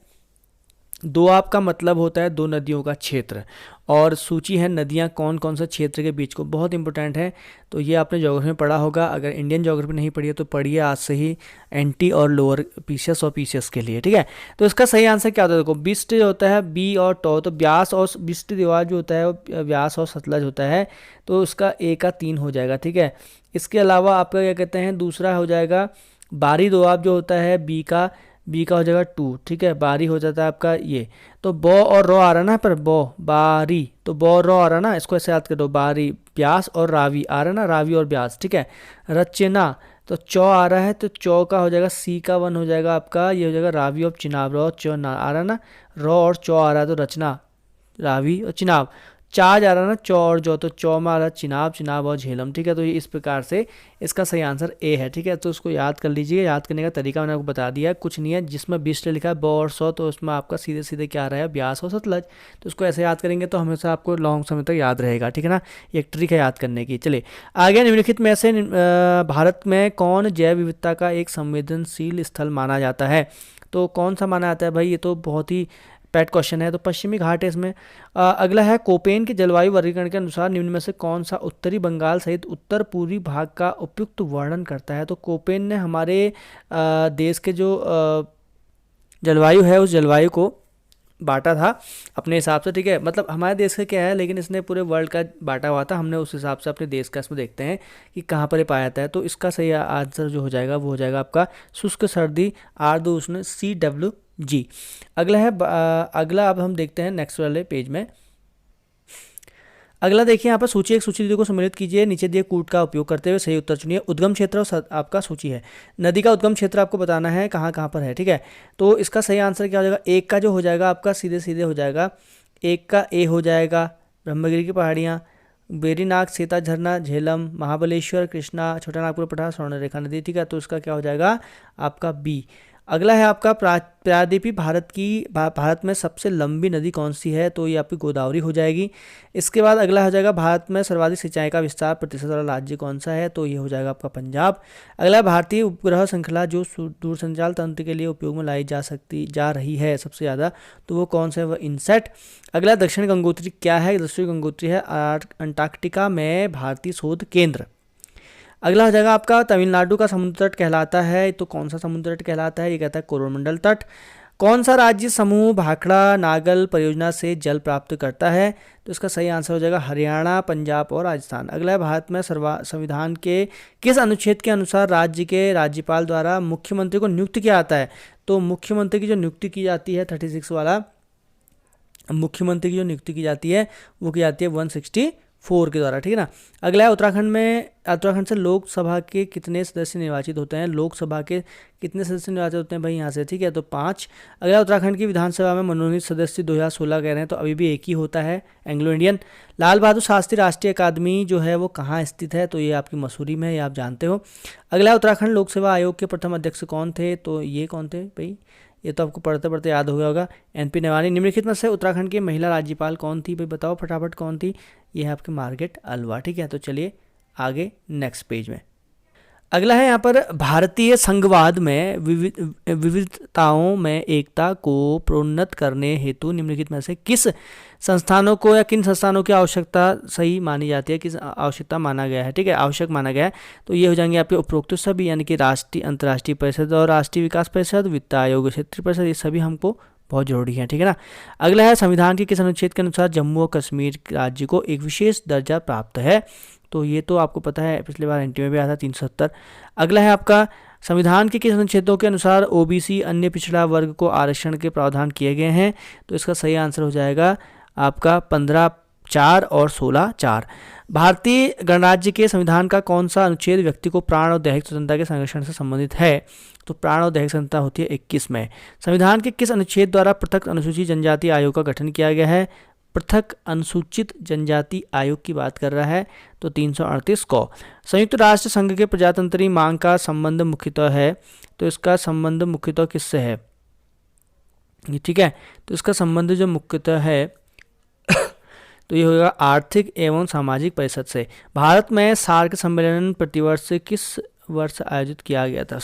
दोआब का मतलब होता है दो नदियों का क्षेत्र, और सूची है नदियां कौन कौन से क्षेत्र के बीच को, बहुत इंपॉर्टेंट है। तो ये आपने ज्योग्राफी में पढ़ा होगा, अगर इंडियन ज्योग्राफी नहीं पढ़ी है तो पढ़िए आज से ही, एंटी और लोअर पीसीएस और पीसीएस के लिए। ठीक है, तो इसका सही आंसर क्या होता है, देखो बिस्ट जो होता है बी और टॉ, तो ब्यास और बिस्ट दीवार जो होता है वो ब्यास और सतलज होता है, तो उसका ए का 3 हो जाएगा। ठीक है, इसके अलावा आपका क्या कहते हैं, दूसरा हो जाएगा बारी दोआब जो होता है बी का हो जाएगा 2। ठीक है, बारी हो जाता है आपका ये, तो बो और रो आ रहा ना पर बो बारी, तो बो और रो आ रहा ना, इसको ऐसे याद कर दो, बारी ब्यास और रावी आ रहा ना, रावी और ब्यास। ठीक है, रचना तो चौ आ रहा है, तो चौ का हो जाएगा सी का 1 हो जाएगा आपका, ये हो जाएगा रावी और चिनाब, रो चौ ना आ रहा ना, रो और चौ आ रहा है, तो रचना रावी और चिनाब। चार जा रहा ना चौ और जो, तो चौ में आ रहा चिनाब, चिनाब और झेलम। ठीक है, तो ये इस प्रकार से इसका सही आंसर ए है। ठीक है, तो उसको याद कर लीजिए, याद करने का तरीका मैंने आपको बता दिया है, कुछ नहीं है। जिसमें बिस्ट लिखा है बो और सौ, तो उसमें आपका सीधे सीधे क्या आ रहा है, ब्यास और सतलज। तो उसको ऐसे याद करेंगे तो हमेशा आपको लॉन्ग समय तक याद रहेगा। ठीक है ना, ये एक ट्रिक है याद करने की। चलिए आगे, निम्नलिखित में से भारत में कौन जैव विविधता का एक संवेदनशील स्थल माना जाता है। तो कौन सा माना जाता है भाई, ये तो बहुत ही पैट क्वेश्चन है। तो पश्चिमी घाट है इसमें। अगला है कोपेन के जलवायु वर्गीकरण के अनुसार निम्न में से कौन सा उत्तरी बंगाल सहित उत्तर पूर्वी भाग का उपयुक्त वर्णन करता है। तो कोपेन ने हमारे देश के जो जलवायु है उस जलवायु को बांटा था अपने हिसाब से। ठीक है, मतलब हमारे देश का क्या है, लेकिन इसने पूरे वर्ल्ड का बांटा हुआ था, हमने उस हिसाब से अपने देश का इसमें देखते हैं कि कहाँ पर ये पाया जाता है। तो इसका सही आंसर जो हो जाएगा वो हो जाएगा आपका शुष्क सर्दी आर्द्र उष्ण CWG। अगला है अगला अब हम देखते हैं नेक्स्ट वाले पेज में। अगला देखिए यहाँ पर सूची 1 सूची 2 को सम्मिलित कीजिए, नीचे दिए कूट का उपयोग करते हुए सही उत्तर चुनिए। उद्गम क्षेत्र और आपका सूची है, नदी का उद्गम क्षेत्र आपको बताना है कहाँ कहाँ पर है। ठीक है, तो इसका सही आंसर क्या हो जाएगा, एक का जो हो जाएगा आपका सीधे सीधे हो जाएगा, एक का ए हो जाएगा ब्रह्मगिरी की पहाड़ियाँ, बेरीनाग, सीता झरना, झेलम, महाबलेश्वर, कृष्णा, छोटा नागपुर पठार, स्वर्णरेखा नदी। ठीक है, तो इसका क्या हो जाएगा आपका बी। अगला है आपका प्रायद्वीपीय भारत में सबसे लंबी नदी कौन सी है। तो ये आपकी गोदावरी हो जाएगी। इसके बाद अगला हो जाएगा भारत में सर्वाधिक सिंचाई का विस्तार प्रतिशत वाला राज्य कौन सा है। तो ये हो जाएगा आपका पंजाब। अगला भारतीय उपग्रह श्रृंखला जो दूरसंचार तंत्र के लिए उपयोग में लाई जा रही है सबसे ज़्यादा, तो वो कौन सा है, वह इनसेट। अगला दक्षिण गंगोत्री क्या है, दक्षिण गंगोत्री है अंटार्कटिका में भारतीय शोध केंद्र। अगला हो जाएगा आपका तमिलनाडु का समुद्र तट कहलाता है, तो कौन सा समुद्र तट कहलाता है, ये कहता है कोरोमंडल तट। कौन सा राज्य समूह भाखड़ा नागल परियोजना से जल प्राप्त करता है? तो इसका सही आंसर हो जाएगा हरियाणा, पंजाब और राजस्थान। अगला है, भारत में संविधान के किस अनुच्छेद के अनुसार राज्य के राज्यपाल द्वारा मुख्यमंत्री को नियुक्त किया जाता है? तो मुख्यमंत्री की जो नियुक्ति की जाती है 36 वाला मुख्यमंत्री की जो नियुक्ति की जाती है वो की जाती है 164 के द्वारा, ठीक है ना। अगला है, उत्तराखंड से लोकसभा के कितने सदस्य निर्वाचित होते हैं? लोकसभा के कितने सदस्य निर्वाचित होते हैं भाई यहाँ से? ठीक है, तो 5। अगला, उत्तराखंड की विधानसभा में मनोनीत सदस्य 2016 कह रहे हैं, तो अभी भी एक ही होता है, एंग्लो इंडियन। लाल बहादुर शास्त्री राष्ट्रीय अकादमी जो है वो कहाँ स्थित है? तो ये आपकी मसूरी में है, ये आप जानते हो। अगला, उत्तराखंड लोक सेवा आयोग के प्रथम अध्यक्ष कौन थे? तो ये कौन थे भाई? ये तो आपको पढ़ते पढ़ते याद हो गया होगा, एनपी नवानी। निम्नलिखित में से उत्तराखंड की महिला राज्यपाल कौन थी भाई? बताओ फटाफट कौन थी? ये है आपकी मार्गरेट अल्वा, ठीक है। तो चलिए आगे नेक्स्ट पेज में। अगला है यहाँ पर, भारतीय संघवाद में विविधताओं में एकता को प्रोन्नत करने हेतु निम्नलिखित में से किस संस्थानों को या किन संस्थानों की आवश्यकता सही मानी जाती है, किस आवश्यकता माना गया है, ठीक है, आवश्यक माना गया है? तो ये हो जाएंगे आपके उपरोक्त सभी, यानी कि राष्ट्रीय अंतर्राष्ट्रीय परिषद और राष्ट्रीय विकास परिषद, वित्त आयोग, क्षेत्रीय परिषद, ये सभी हमको बहुत जरूरी है, ठीक है ना। अगला है, संविधान के किस अनुच्छेद के अनुसार जम्मू और कश्मीर राज्य को एक विशेष दर्जा प्राप्त है? तो ये तो आपको पता है, पिछली बार एनटी में भी आया था 370। अगला है आपका, संविधान के किस अनुच्छेदों के अनुसार ओबीसी अन्य पिछड़ा वर्ग को आरक्षण के प्रावधान किए गए हैं? तो इसका सही आंसर हो जाएगा आपका 15(4) और 16(4). भारतीय गणराज्य के संविधान का कौन सा अनुच्छेद व्यक्ति को प्राण और दैहिक स्वतंत्रता के संरक्षण से संबंधित है? तो प्राण और दैहिक स्वतंत्रता होती है 21 में। संविधान के किस अनुच्छेद द्वारा पृथक अनुसूचित जनजाति आयोग का गठन किया गया है? पृथक अनुसूचित जनजाति आयोग की बात कर रहा है, तो 338 को। संयुक्त राष्ट्र संघ के प्रजातंत्री मांग का संबंध मुख्यतः है, तो इसका संबंध मुख्यतः किससे है? ठीक है, तो इसका संबंध जो मुख्यतः है तो ये होगा आर्थिक एवं सामाजिक परिषद से। भारत में सार्क सम्मेलन प्रतिवर्ष किस वर्ष आयोजित किया गया था?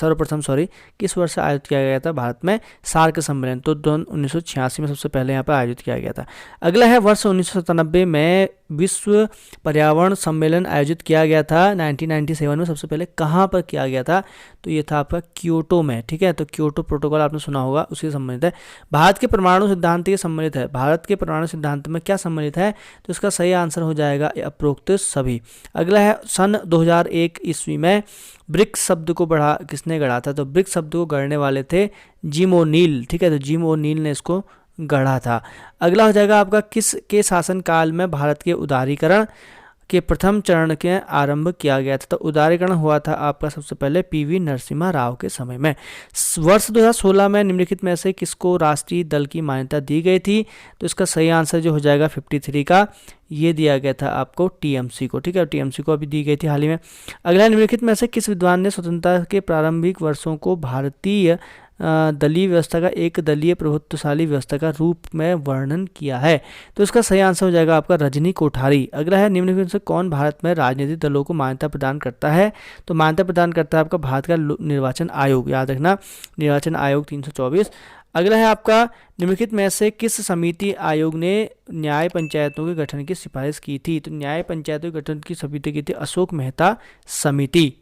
किस वर्ष आयोजित किया गया था भारत में सार्क सम्मेलन? तो 1986 में सबसे पहले यहाँ पर आयोजित किया गया था। अगला है, वर्ष 1997 में विश्व पर्यावरण सम्मेलन आयोजित किया गया था। 1997 में सबसे पहले कहाँ पर किया गया था? तो ये था आपका क्योटो में, ठीक है। तो क्योटो प्रोटोकॉल आपने सुना होगा, उसी से संबंधित है। भारत के परमाणु सिद्धांत के सम्मिलित है। भारत के परमाणु सिद्धांत में क्या सम्मिलित है? तो इसका सही आंसर हो जाएगा उपरोक्त सभी। अगला है, सन 2001 ईस्वी में ब्रिक्स शब्द को किसने गढ़ा था? तो ब्रिक्स शब्द को गढ़ने वाले थे जिम ओनील, ठीक है। तो जिम ओनील ने इसको गढ़ा था। अगला हो जाएगा आपका, किस के शासनकाल में भारत के उदारीकरण के प्रथम चरण के आरंभ किया गया था? तो उदारीकरण हुआ था आपका सबसे पहले पीवी नरसिम्हा राव के समय में। वर्ष 2016 में निम्नलिखित में से किसको राष्ट्रीय दल की मान्यता दी गई थी? तो इसका सही आंसर जो हो जाएगा 53 का, ये दिया गया था आपको टीएमसी को, ठीक है। टीएमसी को अभी दी गई थी हाल ही में। अगला, निम्नलिखित में से किस विद्वान ने स्वतंत्रता के प्रारंभिक वर्षों को भारतीय दलीय व्यवस्था का एक दलीय प्रभुत्वशाली व्यवस्था का रूप में वर्णन किया है? तो इसका सही आंसर हो जाएगा आपका रजनी कोठारी। अगला है, निम्नलिखित से कौन भारत में राजनीतिक दलों को मान्यता प्रदान करता है? तो मान्यता प्रदान करता है आपका भारत का निर्वाचन आयोग, याद रखना, निर्वाचन आयोग 324। अगला है आपका, निम्नलिखित में से किस समिति आयोग ने न्याय पंचायतों के गठन की सिफारिश की थी? तो न्याय पंचायतों के गठन की समिति की थी अशोक मेहता समिति।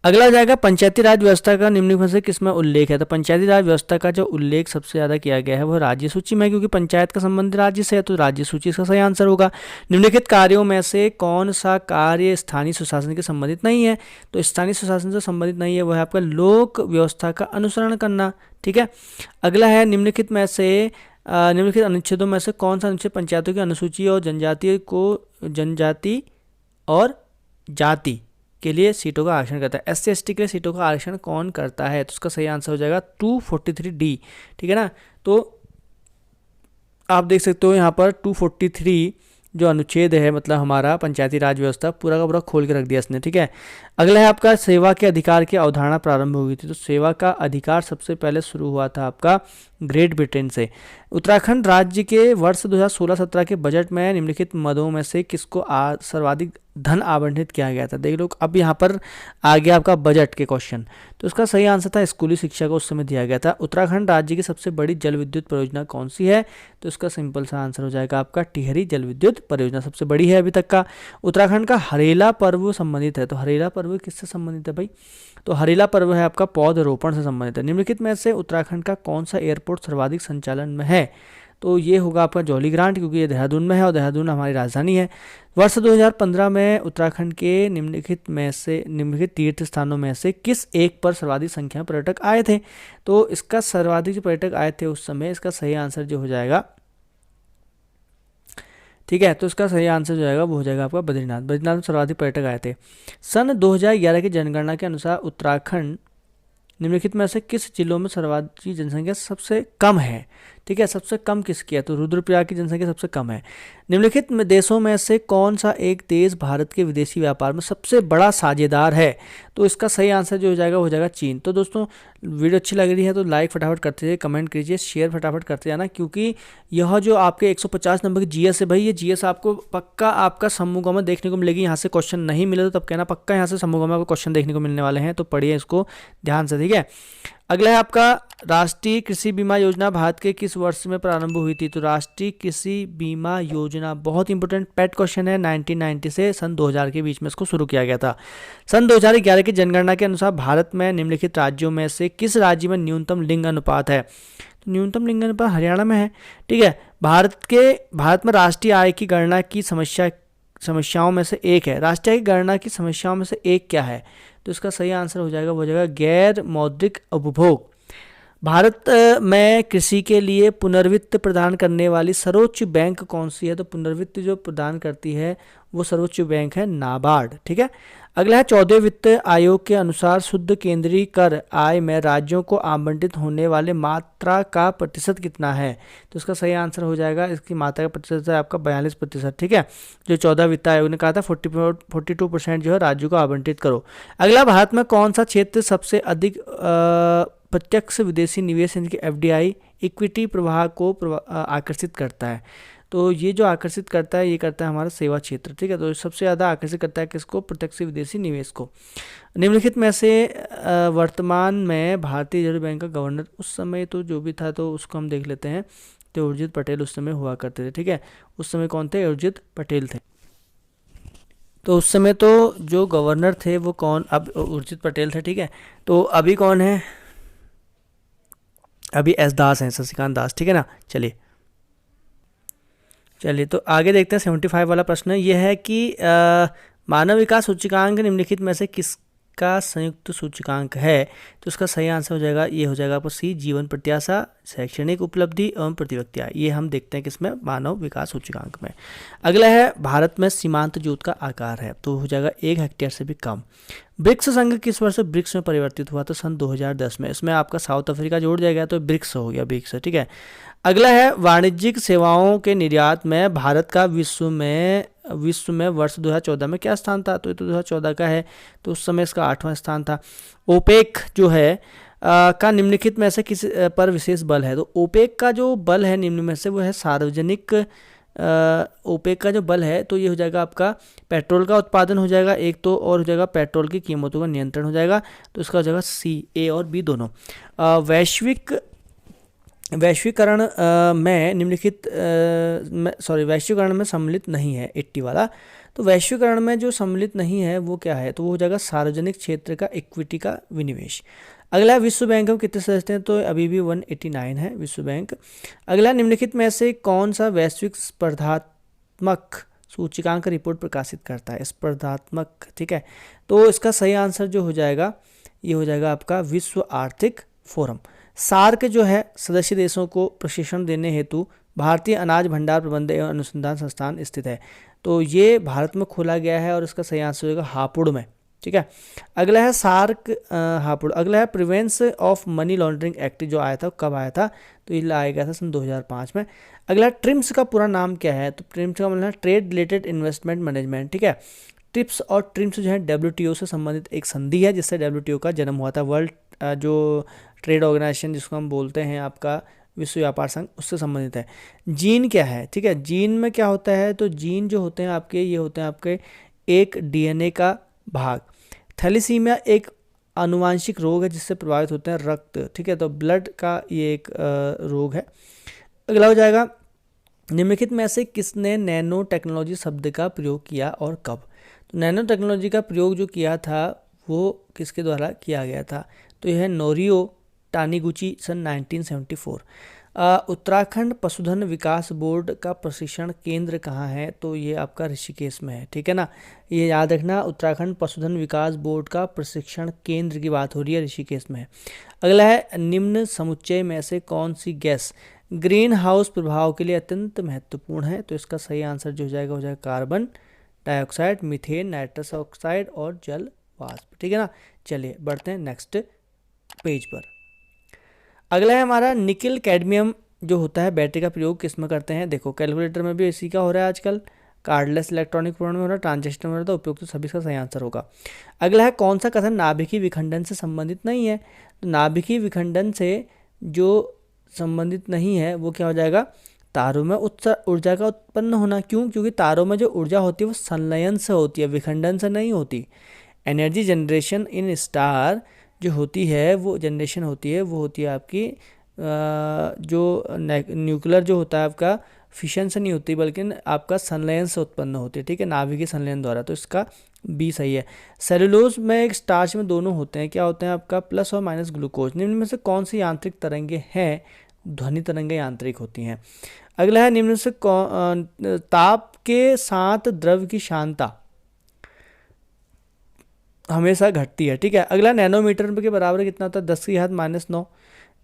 अगला जाएगा, पंचायती राज व्यवस्था का निम्नलिखित में से किसमें उल्लेख है? तो पंचायती राज व्यवस्था का जो उल्लेख सबसे ज्यादा किया गया है वो राज्य सूची में, क्योंकि पंचायत का संबंध राज्य से है, तो राज्य सूची इसका सही आंसर होगा। निम्नलिखित कार्यों में से कौन सा कार्य स्थानीय सुशासन के संबंधित नहीं है? तो स्थानीय सुशासन से संबंधित नहीं है वो है आपका लोक व्यवस्था का अनुसरण करना, ठीक है। अगला है, निम्नलिखित में से निम्नलिखित अनुच्छेदों में से कौन सा अनुच्छेद पंचायतों की अनुसूची और जनजाति और जाति के लिए सीटों का आरक्षण करता है? एससी एसटी के लिए सीटों का आरक्षण कौन करता है? तो उसका सही आंसर हो जाएगा 243D, ठीक है ना। तो आप देख सकते हो यहाँ पर 243 जो अनुच्छेद है, मतलब हमारा पंचायती राज व्यवस्था पूरा का पूरा खोल के रख दिया इसने, ठीक है। अगला है आपका, सेवा के अधिकार की अवधारणा प्रारंभ हुई थी। तो सेवा का अधिकार सबसे पहले शुरू हुआ था आपका ग्रेट ब्रिटेन से। उत्तराखंड राज्य के वर्ष 2016-17 के बजट में निम्नलिखित मदों में से किसको सर्वाधिक धन आवंटित किया गया था? देख लो, अब यहाँ पर आ गया आपका बजट के क्वेश्चन। तो इसका सही आंसर था स्कूली शिक्षा को उस समय दिया गया था। उत्तराखंड राज्य की सबसे बड़ी जल विद्युत परियोजना कौन सी है? तो इसका सिंपल सा आंसर हो जाएगा आपका टिहरी जल विद्युत परियोजना सबसे बड़ी है अभी तक का। उत्तराखंड का हरेला पर्व संबंधित है, तो हरेला पर्व किससे संबंधित है भाई? तो हरेला पर्व है आपका पौधरोपण से संबंधित है। निम्नलिखित में से उत्तराखंड का कौन सा एयरपोर्ट सर्वाधिक संचालन में है? तो ये होगा आपका जौली ग्रांट, क्योंकि ये देहरादून में है और देहरादून हमारी राजधानी है। वर्ष 2015 में उत्तराखंड के निम्नलिखित तीर्थ स्थानों में से किस एक पर सर्वाधिक संख्या में पर्यटक आए थे? तो इसका सर्वाधिक जो पर्यटक आए थे उस समय, इसका सही आंसर जो हो जाएगा, ठीक है, तो इसका सही आंसर जो आएगा वो हो जाएगा आपका बद्रीनाथ। बद्रीनाथ में सर्वाधिक पर्यटक आए थे। सन 2011 की जनगणना के अनुसार उत्तराखंड निम्नलिखित में से किस जिलों में सर्वाधिक जनसंख्या सबसे कम है? ठीक है, सबसे कम किसकी है? तो रुद्रप्रयाग की जनसंख्या सबसे कम है। निम्नलिखित में देशों में से कौन सा एक देश भारत के विदेशी व्यापार में सबसे बड़ा साझेदार है? तो इसका सही आंसर जो हो जाएगा वो हो जाएगा चीन। तो दोस्तों, वीडियो अच्छी लग रही है तो लाइक फटाफट करते जाइए, कमेंट कीजिए, शेयर फटाफट करते जाना, क्योंकि यह जो आपके 150 नंबर की जीएस है भाई, ये जीएस आपको पक्का आपका समूह में देखने को मिलेगी। यहाँ से क्वेश्चन नहीं मिले तो तब कहना, पक्का यहाँ से समूह में आपको क्वेश्चन देखने को मिलने वाले हैं, तो पढ़िए इसको ध्यान से, ठीक है। अगला है आपका राष्ट्रीय कृषि बीमा योजना भारत के किस वर्ष में प्रारंभ हुई थी? तो राष्ट्रीय कृषि बीमा योजना बहुत इंपॉर्टेंट पेट क्वेश्चन है। 1990 से सन 2000 के बीच में इसको शुरू किया गया था। सन 2011 की जनगणना के अनुसार भारत में निम्नलिखित राज्यों में से किस राज्य में न्यूनतम लिंग अनुपात है? तो न्यूनतम लिंग अनुपात हरियाणा में है, ठीक है। भारत में राष्ट्रीय आय की गणना की समस्याओं में से एक है। राष्ट्रीय आय की गणना की समस्याओं में से एक क्या है? तो इसका सही आंसर हो जाएगा, वो हो जाएगा गैर मौद्रिक उपभोग। भारत में कृषि के लिए पुनर्वित्त प्रदान करने वाली सर्वोच्च बैंक कौन सी है? तो पुनर्वित्त जो प्रदान करती है वो सर्वोच्च बैंक है नाबार्ड, ठीक है। अगला है 14वें वित्त आयोग के अनुसार शुद्ध केंद्रीय कर आय में राज्यों को आवंटित होने वाले मात्रा का प्रतिशत कितना है? तो इसका सही आंसर हो जाएगा, इसकी मात्रा का प्रतिशत है आपका 42%, ठीक है। जो 14 वित्त आयोग ने कहा था 42% जो है राज्यों को आवंटित करो। अगला, भारत में कौन सा क्षेत्र सबसे अधिक प्रत्यक्ष विदेशी निवेश यानी कि एफडीआई इक्विटी प्रवाह को आकर्षित करता है? तो ये जो आकर्षित करता है ये करता है हमारा सेवा क्षेत्र, ठीक है। तो सबसे ज़्यादा आकर्षित करता है किसको? प्रत्यक्ष विदेशी निवेश को। निम्नलिखित में से वर्तमान में भारतीय रिजर्व बैंक का गवर्नर उस समय तो जो भी था तो उसको हम देख लेते हैं। तो उर्जित पटेल उस समय हुआ करते थे, ठीक है। उस समय कौन थे? उर्जित पटेल थे। तो उस समय तो जो गवर्नर थे वो कौन? अब उर्जित पटेल थे, ठीक है। तो अभी कौन है? अभी एस दास हैं, शशिकांत दास, ठीक है ना। चलिए तो आगे देखते हैं। 75 वाला प्रश्न ये है कि मानव विकास सूचकांक निम्नलिखित में से किसका संयुक्त सूचकांक है? तो उसका सही आंसर हो जाएगा, ये हो जाएगा आपको सी, जीवन प्रत्याशा, शैक्षणिक उपलब्धि एवं प्रति व्यक्ति आय। ये हम देखते हैं किसमें? मानव विकास सूचकांक में। अगला है भारत में सीमांत जोत का आकार है, तो हो जाएगा 1 हेक्टेयर से भी कम। ब्रिक्स संघ किस वर्ष ब्रिक्स में परिवर्तित हुआ? तो सन 2010 में। इसमें आपका साउथ अफ्रीका जोड़ दिया गया तो ब्रिक्स हो गया, ब्रिक्स, ठीक है। अगला है वाणिज्यिक सेवाओं के निर्यात में भारत का विश्व में वर्ष 2014 में क्या स्थान था? तो ये तो 2014 का है, तो उस समय इसका 8वां स्थान था। ओपेक जो है का निम्नलिखित में से किस पर विशेष बल है? तो ओपेक का जो बल है निम्न में से वो है सार्वजनिक। ओपेक का जो बल है तो ये हो जाएगा आपका पेट्रोल का उत्पादन हो जाएगा एक तो, और हो जाएगा पेट्रोल की कीमतों का नियंत्रण हो जाएगा। तो इसका हो जाएगा सी, ए और बी दोनों। वैश्वीकरण में सम्मिलित नहीं है 80 वाला। तो वैश्वीकरण में जो सम्मिलित नहीं है वो क्या है? तो वो हो जाएगा सार्वजनिक क्षेत्र का इक्विटी का विनिवेश। अगला, विश्व बैंक में कितने सदस्य हैं? तो अभी भी 189 है विश्व बैंक। अगला, निम्नलिखित में से कौन सा वैश्विक स्पर्धात्मक सूचकांक रिपोर्ट प्रकाशित करता है? स्पर्धात्मक, ठीक है। तो इसका सही आंसर जो हो जाएगा ये हो जाएगा आपका विश्व आर्थिक फोरम। सार्क जो है सदस्य देशों को प्रशिक्षण देने हेतु भारतीय अनाज भंडार प्रबंधन एवं अनुसंधान संस्थान स्थित है। तो ये भारत में खोला गया है और इसका सही आंसर होगा हापुड़ में, ठीक है। अगला है सार्क हापुड़। अगला है प्रिवेंस ऑफ मनी लॉन्ड्रिंग एक्ट जो आया था, कब आया था? तो ये लाया गया था सन 2005 में। अगला, ट्रिम्स का पूरा नाम क्या है? तो ट्रिम्स का मतलब है ट्रेड रिलेटेड इन्वेस्टमेंट मैनेजमेंट, ठीक है। ट्रिप्स और ट्रिम्स जो है डब्ल्यूटीओ से संबंधित एक संधि है जिससे डब्ल्यूटीओ का जन्म हुआ था। वर्ल्ड जो ट्रेड ऑर्गेनाइजेशन जिसको हम बोलते हैं आपका विश्व व्यापार संघ, उससे संबंधित है। जीन क्या है? ठीक है, जीन में क्या होता है? तो जीन जो होते हैं आपके, ये होते हैं आपके एक डीएनए का भाग। थैलेसीमिया एक आनुवांशिक रोग है जिससे प्रभावित होते हैं रक्त, ठीक है, तो ब्लड का ये एक रोग है। अगला हो जाएगा, निम्नलिखित में से किसने नैनो टेक्नोलॉजी शब्द का प्रयोग किया और कब? तो नैनो टेक्नोलॉजी का प्रयोग जो किया था वो किसके द्वारा किया गया था? तो यह है नोरियो टानीगुची सन 1974। उत्तराखंड पशुधन विकास बोर्ड का प्रशिक्षण केंद्र कहाँ है? तो ये आपका ऋषिकेश में है, ठीक है ना, ये याद रखना, उत्तराखंड पशुधन विकास बोर्ड का प्रशिक्षण केंद्र की बात हो रही है, ऋषिकेश में है। अगला है, निम्न समुच्चय में से कौन सी गैस ग्रीन हाउस प्रभाव के लिए अत्यंत महत्वपूर्ण है? तो इसका सही आंसर जो हो जाएगा carbon dioxide, methane, nitrous oxide और जल वाष्प, ठीक है ना। चलिए बढ़ते हैं नेक्स्ट पेज पर। अगला है हमारा निकिल कैडमियम जो होता है बैटरी का प्रयोग किस में करते हैं? देखो कैलकुलेटर में भी इसी का हो रहा है आजकल, कार्डलेस इलेक्ट्रॉनिक उपकरण में हो रहा है, ट्रांजिस्टर में हो रहा है, तो उपयुक्त तो सभी का सही आंसर होगा। अगला है, कौन सा कथन नाभिकीय विखंडन से संबंधित नहीं है? तो नाभिकीय विखंडन से जो संबंधित नहीं है वो क्या हो जाएगा? तारों में ऊर्जा का उत्पन्न होना। क्यों? क्योंकि तारों में जो ऊर्जा होती है वो संलयन से होती है, विखंडन से नहीं होती। एनर्जी जनरेशन इन स्टार जो होती है वो जनरेशन होती है, वो होती है आपकी जो न्यूक्लियर जो होता है आपका फिशन से नहीं होती बल्कि आपका संलयन से उत्पन्न होती है, ठीक है, नाभिकीय संलयन द्वारा। तो इसका बी सही है। सेलुलोज में एक स्टार्च में दोनों होते हैं, क्या होते हैं आपका प्लस और माइनस ग्लूकोज। निम्न में से कौन सी यांत्रिक तरंगे हैं? ध्वनि तरंगे यांत्रिक होती हैं। अगला है, निम्न से ताप के साथ द्रव की शांता हमेशा घटती है, ठीक है। अगला, नैनोमीटर के बराबर कितना होता है? 10⁻⁻⁹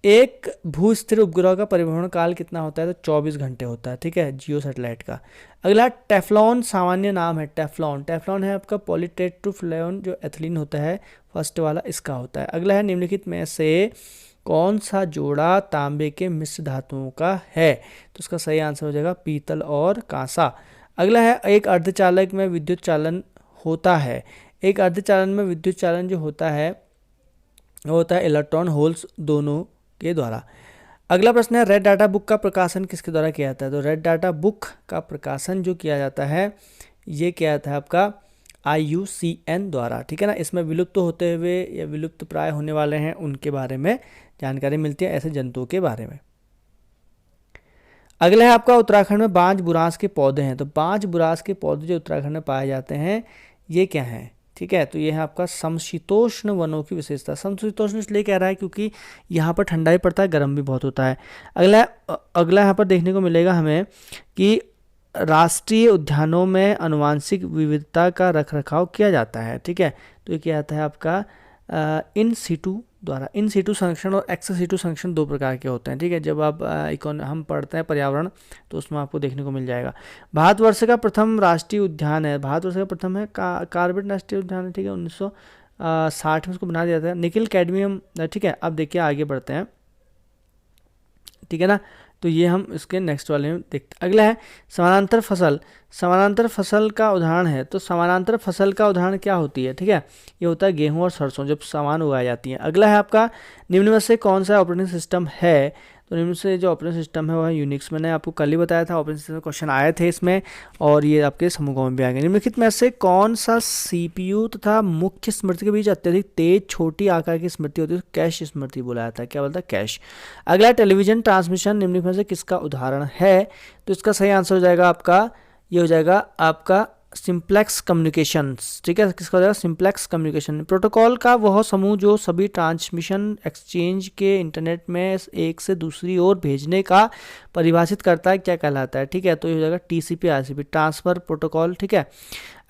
एक भू स्थिर उपग्रह का परिभ्रमण काल कितना होता है? तो 24 घंटे होता है, ठीक है, जियो सैटेलाइट का। अगला, टेफ्लॉन सामान्य नाम है। टेफ्लॉन है आपका पॉलीटेट्रुफ्लैन जो एथिलीन होता है फर्स्ट वाला, इसका होता है। अगला है, निम्नलिखित में से कौन सा जोड़ा तांबे के मिश्र धातुओं का है? तो इसका सही आंसर हो जाएगा पीतल और कांसा। अगला है, एक अर्धचालक में विद्युत चालन होता है। एक अर्धचालन में विद्युत चालन जो होता है वो होता है इलेक्ट्रॉन होल्स दोनों के द्वारा। अगला प्रश्न है, रेड डाटा बुक का प्रकाशन किसके द्वारा किया जाता है? तो रेड डाटा बुक का प्रकाशन जो किया जाता है ये किया जाता है आपका IUCN द्वारा, ठीक है ना। इसमें विलुप्त होते हुए या विलुप्त प्राय होने वाले हैं उनके बारे में जानकारी मिलती है, ऐसे जंतुओं के बारे में। अगला है आपका, उत्तराखंड में बांज बुरांस के पौधे हैं। तो बांज बुरांस के पौधे जो उत्तराखंड में पाए जाते हैं ये क्या हैं? ठीक है, तो ये है आपका समशीतोष्ण वनों की विशेषता। समशीतोष्ण इसलिए कह रहा है क्योंकि यहाँ पर ठंडा भी पड़ता है, गर्म भी बहुत होता है। अगला यहाँ पर देखने को मिलेगा हमें कि राष्ट्रीय उद्यानों में आनुवांशिक विविधता का रखरखाव किया जाता है, ठीक है। तो ये क्या आता है आपका इन सीटू द्वारा। इन सीटू संरक्षण और एक्स सीटू संरक्षण दो प्रकार के होते हैं, ठीक है। जब आप हम पढ़ते हैं पर्यावरण तो उसमें आपको देखने को मिल जाएगा। भारतवर्ष का प्रथम राष्ट्रीय उद्यान है, भारतवर्ष का प्रथम है कार्बेट राष्ट्रीय उद्यान है, ठीक है, 1960 में उसको बना दिया था। निकिल कैडमियम, ठीक है। अब देखिए आगे बढ़ते हैं, ठीक है ना। तो ये हम इसके नेक्स्ट वाले में देखते हैं। अगला है समानांतर फसल। समानांतर फसल का उदाहरण है, तो समानांतर फसल का उदाहरण क्या होती है? ठीक है, ये होता है गेहूं और सरसों जब समान उगाई जाती हैं। अगला है आपका, निम्न में से कौन सा ऑपरेटिंग सिस्टम है? तो निम्न से जो ऑपरेटिंग सिस्टम है वो है यूनिक्स। मैंने आपको कल ही बताया था, ऑपरेटिंग सिस्टम क्वेश्चन आए थे इसमें और ये आपके समूहों में भी आएंगे। निम्नलिखित में से कौन सा CPU तथा मुख्य स्मृति के बीच अत्यधिक तेज छोटी आकार की स्मृति होती है? तो कैश स्मृति बोला जाता है। क्या बोलता है? कैश। अगला, टेलीविजन ट्रांसमिशन निम्नलिखित में से किसका उदाहरण है? तो इसका सही आंसर हो जाएगा आपका, ये हो जाएगा आपका सिंप्लेक्स कम्युनिकेशंस, ठीक है। किसका हो जाएगा? Simplex communication. प्रोटोकॉल का वह समूह जो सभी ट्रांसमिशन एक्सचेंज के इंटरनेट में एक से दूसरी ओर भेजने का परिभाषित करता है, क्या कहलाता है? ठीक है, तो ये हो जाएगा TCP RCP, ट्रांसफर प्रोटोकॉल, ठीक है।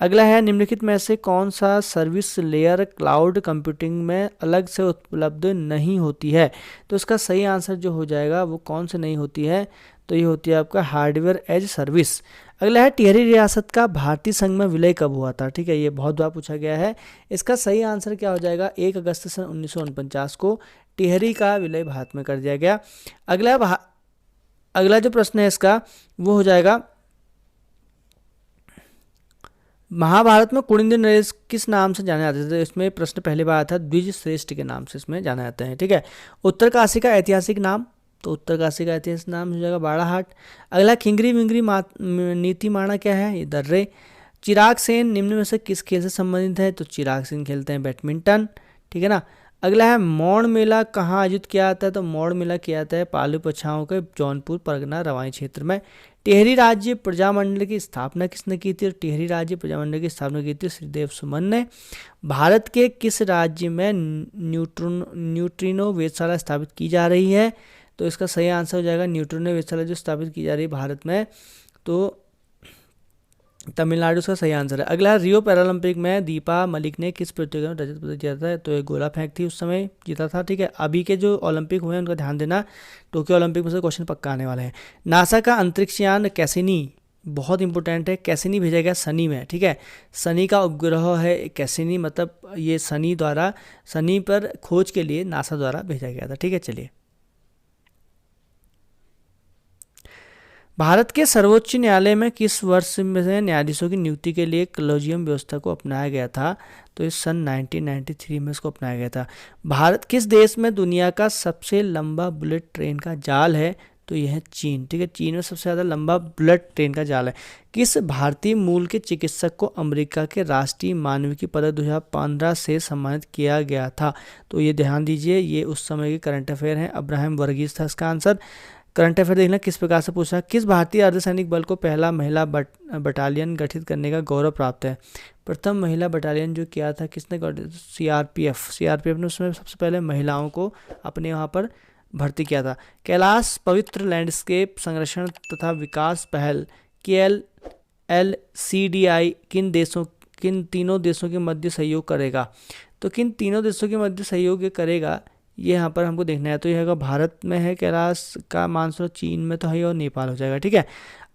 अगला है, निम्नलिखित में से कौन सा सर्विस लेयर क्लाउड कंप्यूटिंग में अलग से उपलब्ध नहीं होती है? तो इसका सही आंसर जो हो जाएगा वो कौन से नहीं होती है? तो ये होती है आपका हार्डवेयर एज सर्विस। अगला है, टिहरी रियासत का भारतीय संघ में विलय कब हुआ था? ठीक है, ये बहुत बार पूछा गया है। इसका सही आंसर क्या हो जाएगा? 1 अगस्त सन 1949 को टिहरी का विलय भारत में कर दिया गया। अगला जो प्रश्न है इसका वो हो जाएगा, महाभारत में कुनिंद नरेश किस नाम से जाने जाते थे? इसमें प्रश्न पहली बार आया था, द्विज श्रेष्ठ के नाम से इसमें जाना जाते हैं, ठीक है। उत्तरकाशी का ऐतिहासिक नाम, तो उत्तरकाशी का ऐतिहासिक नाम हो जाएगा बाड़ाहाट। अगला, खिंगरी मिंगरी नीति माना क्या है? ये दर्रे। चिराग सेन निम्न में से किस खेल से संबंधित है? तो चिराग सेन खेलते हैं बैडमिंटन, ठीक है ना। अगला है मौड़ मेला कहाँ आयोजित किया जाता है? तो मौड़ मेला किया जाता है पालू पछाओं के जौनपुर परगना रवाई क्षेत्र में। टिहरी राज्य प्रजामंडल की स्थापना किसने की थी? टिहरी राज्य प्रजामंडल की स्थापना की थी श्रीदेव सुमन ने। भारत के किस राज्य में न्यूट्रिनो वेधशाला स्थापित की जा रही है? तो इसका सही आंसर हो जाएगा न्यूट्रिनो वेधशाला जो स्थापित की जा रही है भारत में, तो तमिलनाडु का सही आंसर है। अगला रियो पैरालंपिक में दीपा मलिक ने किस प्रतियोगिता में रजत पदक जीता था? तो ये गोला फेंक थी, उस समय जीता था, ठीक है। अभी के जो ओलंपिक हुए हैं उनका ध्यान देना, टोक्यो ओलंपिक में से क्वेश्चन पक्का आने वाले हैं। नासा का अंतरिक्ष यान कैसिनी बहुत इंपॉर्टेंट है, कैसिनी भेजा गया शनि में, ठीक है। शनि का उपग्रह है कैसिनी, मतलब ये शनि पर खोज के लिए नासा द्वारा भेजा गया था, ठीक है। चलिए, भारत के सर्वोच्च न्यायालय में किस वर्ष में से न्यायाधीशों की नियुक्ति के लिए कॉलेजियम व्यवस्था को अपनाया गया था? तो इस सन 1993 में इसको अपनाया गया था। भारत किस देश में दुनिया का सबसे लंबा बुलेट ट्रेन का जाल है? तो यह है चीन, ठीक है। चीन में सबसे ज़्यादा लंबा बुलेट ट्रेन का जाल है। किस भारतीय मूल के चिकित्सक को अमेरिका के राष्ट्रीय मानविकी पदक 2015 से सम्मानित किया गया था? तो ये ध्यान दीजिए, ये उस समय के करंट अफेयर हैं। अब्राहम वर्गीस था इसका आंसर। करंट अफेयर देखना किस प्रकार से पूछा, किस भारतीय अर्धसैनिक बल को पहला महिला बटालियन गठित करने का गौरव प्राप्त है? प्रथम महिला बटालियन जो किया था किसने? सीआरपीएफ ने उसमें सबसे पहले महिलाओं को अपने वहाँ पर भर्ती किया था। कैलाश पवित्र लैंडस्केप संरक्षण तथा विकास पहल KLLCDI किन तीनों देशों के मध्य सहयोग करेगा? तो किन तीनों देशों के मध्य सहयोग ये करेगा, ये यहाँ पर हमको देखना है। तो यह होगा भारत में है कैलाश का मानसरोवर, चीन में तो है और नेपाल हो जाएगा, ठीक है।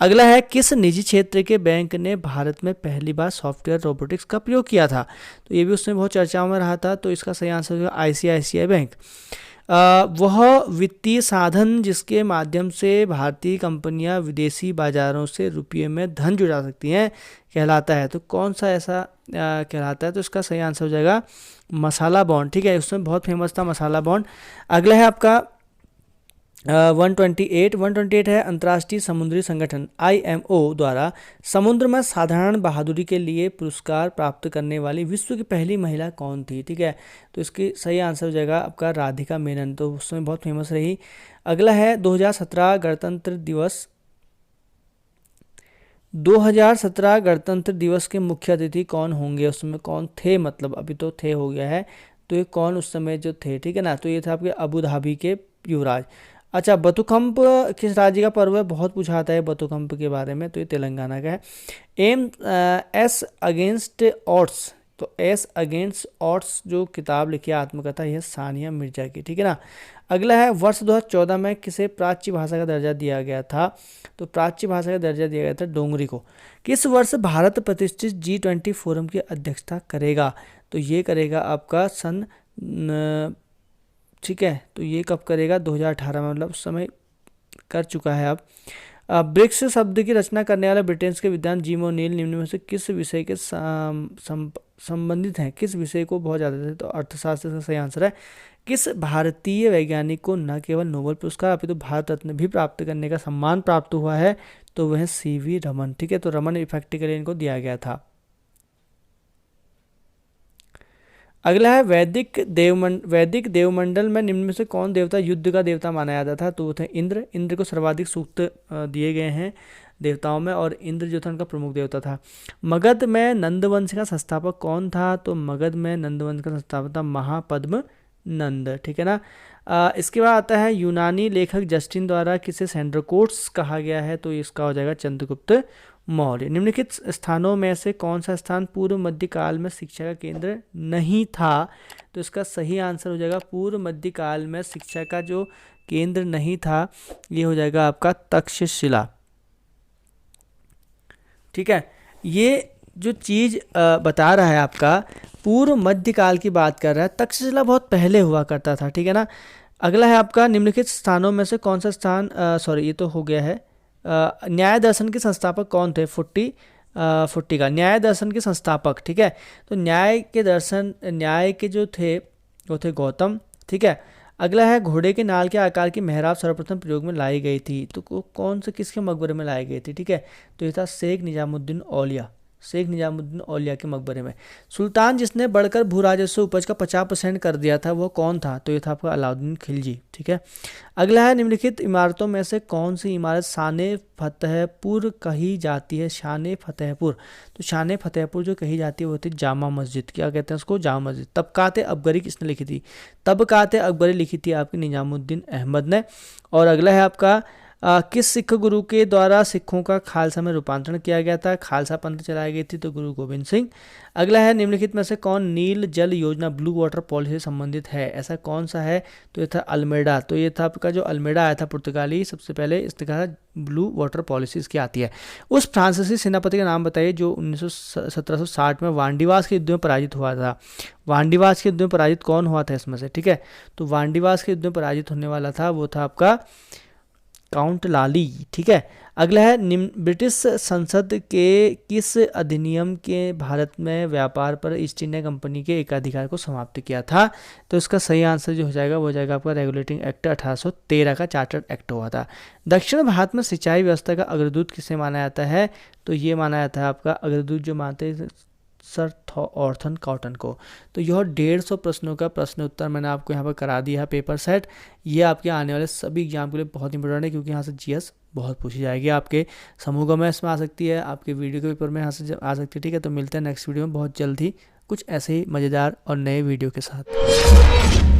अगला है किस निजी क्षेत्र के बैंक ने भारत में पहली बार सॉफ्टवेयर रोबोटिक्स का प्रयोग किया था? तो ये भी उसमें बहुत चर्चाओं में रहा था, तो इसका सही आंसर होगा ICICI बैंक। वह वित्तीय साधन जिसके माध्यम से भारतीय कंपनियां विदेशी बाजारों से रुपये में धन जुटा सकती हैं कहलाता है। तो कौन सा ऐसा कहलाता है? तो इसका सही आंसर हो जाएगा मसाला बॉन्ड, ठीक है। उसमें बहुत फेमस था मसाला बॉन्ड। अगला है आपका 128 है अंतर्राष्ट्रीय समुद्री संगठन IMO द्वारा समुद्र में साधारण बहादुरी के लिए पुरस्कार प्राप्त करने वाली विश्व की पहली महिला कौन थी? ठीक है, तो इसकी सही आंसर हो जाएगा आपका राधिका मेनन, तो उसमें बहुत फेमस रही। अगला है 2017 गणतंत्र दिवस। 2017 गणतंत्र दिवस के मुख्य अतिथि कौन होंगे? उसमें कौन थे, मतलब अभी तो थे हो गया है, तो ये कौन उस समय जो थे, ठीक है ना, तो ये था आपके अबू धाबी के युवराज। अच्छा, बतुकंप किस राज्य का पर्व है? बहुत पूछा आता है बतुकंप के बारे में, तो ये तेलंगाना का है। एस अगेंस्ट ऑड्स, तो एस अगेंस्ट ऑड्स जो किताब लिखी है आत्मकथा, यह सानिया मिर्जा की, ठीक है ना। अगला है वर्ष 2014 में किसे प्राच्य भाषा का दर्जा दिया गया था? तो प्राच्य भाषा का दर्जा दिया गया था डोंगरी को। किस वर्ष भारत प्रतिष्ठित G20 फोरम की अध्यक्षता करेगा? तो ये करेगा आपका सन ठीक है, तो ये कब करेगा? 2018 में, मतलब उस समय कर चुका है अब। ब्रिक्स शब्द की रचना करने वाले ब्रिटेन के विद्वान जिम ओ'नील निम्न में से किस विषय के संबंधित हैं? किस विषय को बहुत ज़्यादा थे? तो अर्थशास्त्र का सही आंसर है। किस भारतीय वैज्ञानिक को न केवल नोबेल पुरस्कार अपितु भारत रत्न भी प्राप्त करने का सम्मान प्राप्त हुआ है? तो वह CV रमन, ठीक है, तो रमन इफेक्ट के लिए इनको दिया गया था। अगला है वैदिक देवमंडल में निम्न में से कौन देवता युद्ध का देवता माना जाता था? तो वो थे इंद्र। इंद्र को सर्वाधिक सूक्त दिए गए हैं देवताओं में, और इंद्र जो था उनका प्रमुख देवता था। मगध में नंदवंश का संस्थापक कौन था? तो मगध में नंदवंश का संस्थापक था महापद्म नंद, ठीक है ना। इसके बाद आता है यूनानी लेखक जस्टिन द्वारा किसे सैंड्रोकोट्स कहा गया है? तो इसका हो जाएगा चंद्रगुप्त मौर्य। निम्नलिखित स्थानों में से कौन सा स्थान पूर्व मध्यकाल में शिक्षा का केंद्र नहीं था? तो इसका सही आंसर हो जाएगा पूर्व मध्यकाल में शिक्षा का जो केंद्र नहीं था, ये हो जाएगा आपका तक्षशिला, ठीक है। ये जो चीज बता रहा है आपका पूर्व मध्यकाल की बात कर रहा है, तक्षशिला बहुत पहले हुआ करता था, ठीक है ना। अगला है आपका निम्नलिखित स्थानों में से कौन सा स्थान ये तो हो गया है। न्याय दर्शन के संस्थापक कौन थे? फुट्टी का न्याय दर्शन के संस्थापक, ठीक है। तो न्याय के जो थे वो थे गौतम, ठीक है। अगला है घोड़े के नाल के आकार की मेहराब सर्वप्रथम प्रयोग में लाई गई थी, तो कौन से किसके मकबरे में लाई गई थी? ठीक है, तो ये था शेख निजामुद्दीन औलिया, शेख निजामुद्दीन औलिया के मकबरे में। सुल्तान जिसने बढ़कर भू राजस्व उपज का 50% कर दिया था वो कौन था? तो ये था आपका अलाउद्दीन खिलजी। ठीक है, अगला है निम्नलिखित इमारतों में से कौन सी इमारत शान फतेहपुर कही जाती है? शान फतेहपुर, तो शान फतेहपुर जो कही जाती है वो होती है जामा मस्जिद। क्या कहते हैं उसको? जामा मस्जिद। तबकात अकबरी किसने लिखी थी? तबकात अकबरी लिखी थी आपकी निजामुद्दीन अहमद ने। और अगला है आपका किस सिख गुरु के द्वारा सिखों का खालसा में रूपांतरण किया गया था? खालसा पंथ चलाई गई थी, तो गुरु गोविंद सिंह। अगला है निम्नलिखित में से कौन नील जल योजना ब्लू वाटर पॉलिसी से संबंधित है? ऐसा कौन सा है? तो ये था अल्मेडा। तो ये था आपका जो अल्मेडा आया था पुर्तगाली, सबसे पहले इसने कहा ब्लू वाटर पॉलिसी इसकी आती है। उस फ्रांसीसी सेनापति का नाम बताइए जो 1760 में वांडीवास के युद्ध में पराजित हुआ था। वांडीवास के युद्ध में पराजित कौन हुआ था इसमें से? ठीक है, तो वांडीवास के युद्ध में पराजित होने वाला था वो था आपका काउंट लाली। ठीक है, अगला है ब्रिटिश संसद के किस अधिनियम के भारत में व्यापार पर ईस्ट इंडिया कंपनी के एकाधिकार को समाप्त किया था? तो इसका सही आंसर जो हो जाएगा वो हो जाएगा आपका रेगुलेटिंग एक्ट 1813 का चार्टर्ड एक्ट हुआ था। दक्षिण भारत में सिंचाई व्यवस्था का अग्रदूत किसे माना जाता है? तो ये माना जाता है आपका अग्रदूत जो मानते हैं सर ऑर्थन कॉटन को। तो यह 150 प्रश्नों का प्रश्न उत्तर मैंने आपको यहाँ पर करा दिया है पेपर सेट। ये आपके आने वाले सभी एग्जाम के लिए बहुत इंपॉर्टेंट है क्योंकि यहाँ से जीएस बहुत पूछी जाएगी। आपके समूह गवर्नेंस में आ सकती है, आपके वीडियो के पेपर में यहाँ से आ सकती है। ठीक है, तो मिलते हैं नेक्स्ट वीडियो में बहुत जल्द ही कुछ ऐसे ही मज़ेदार और नए वीडियो के साथ।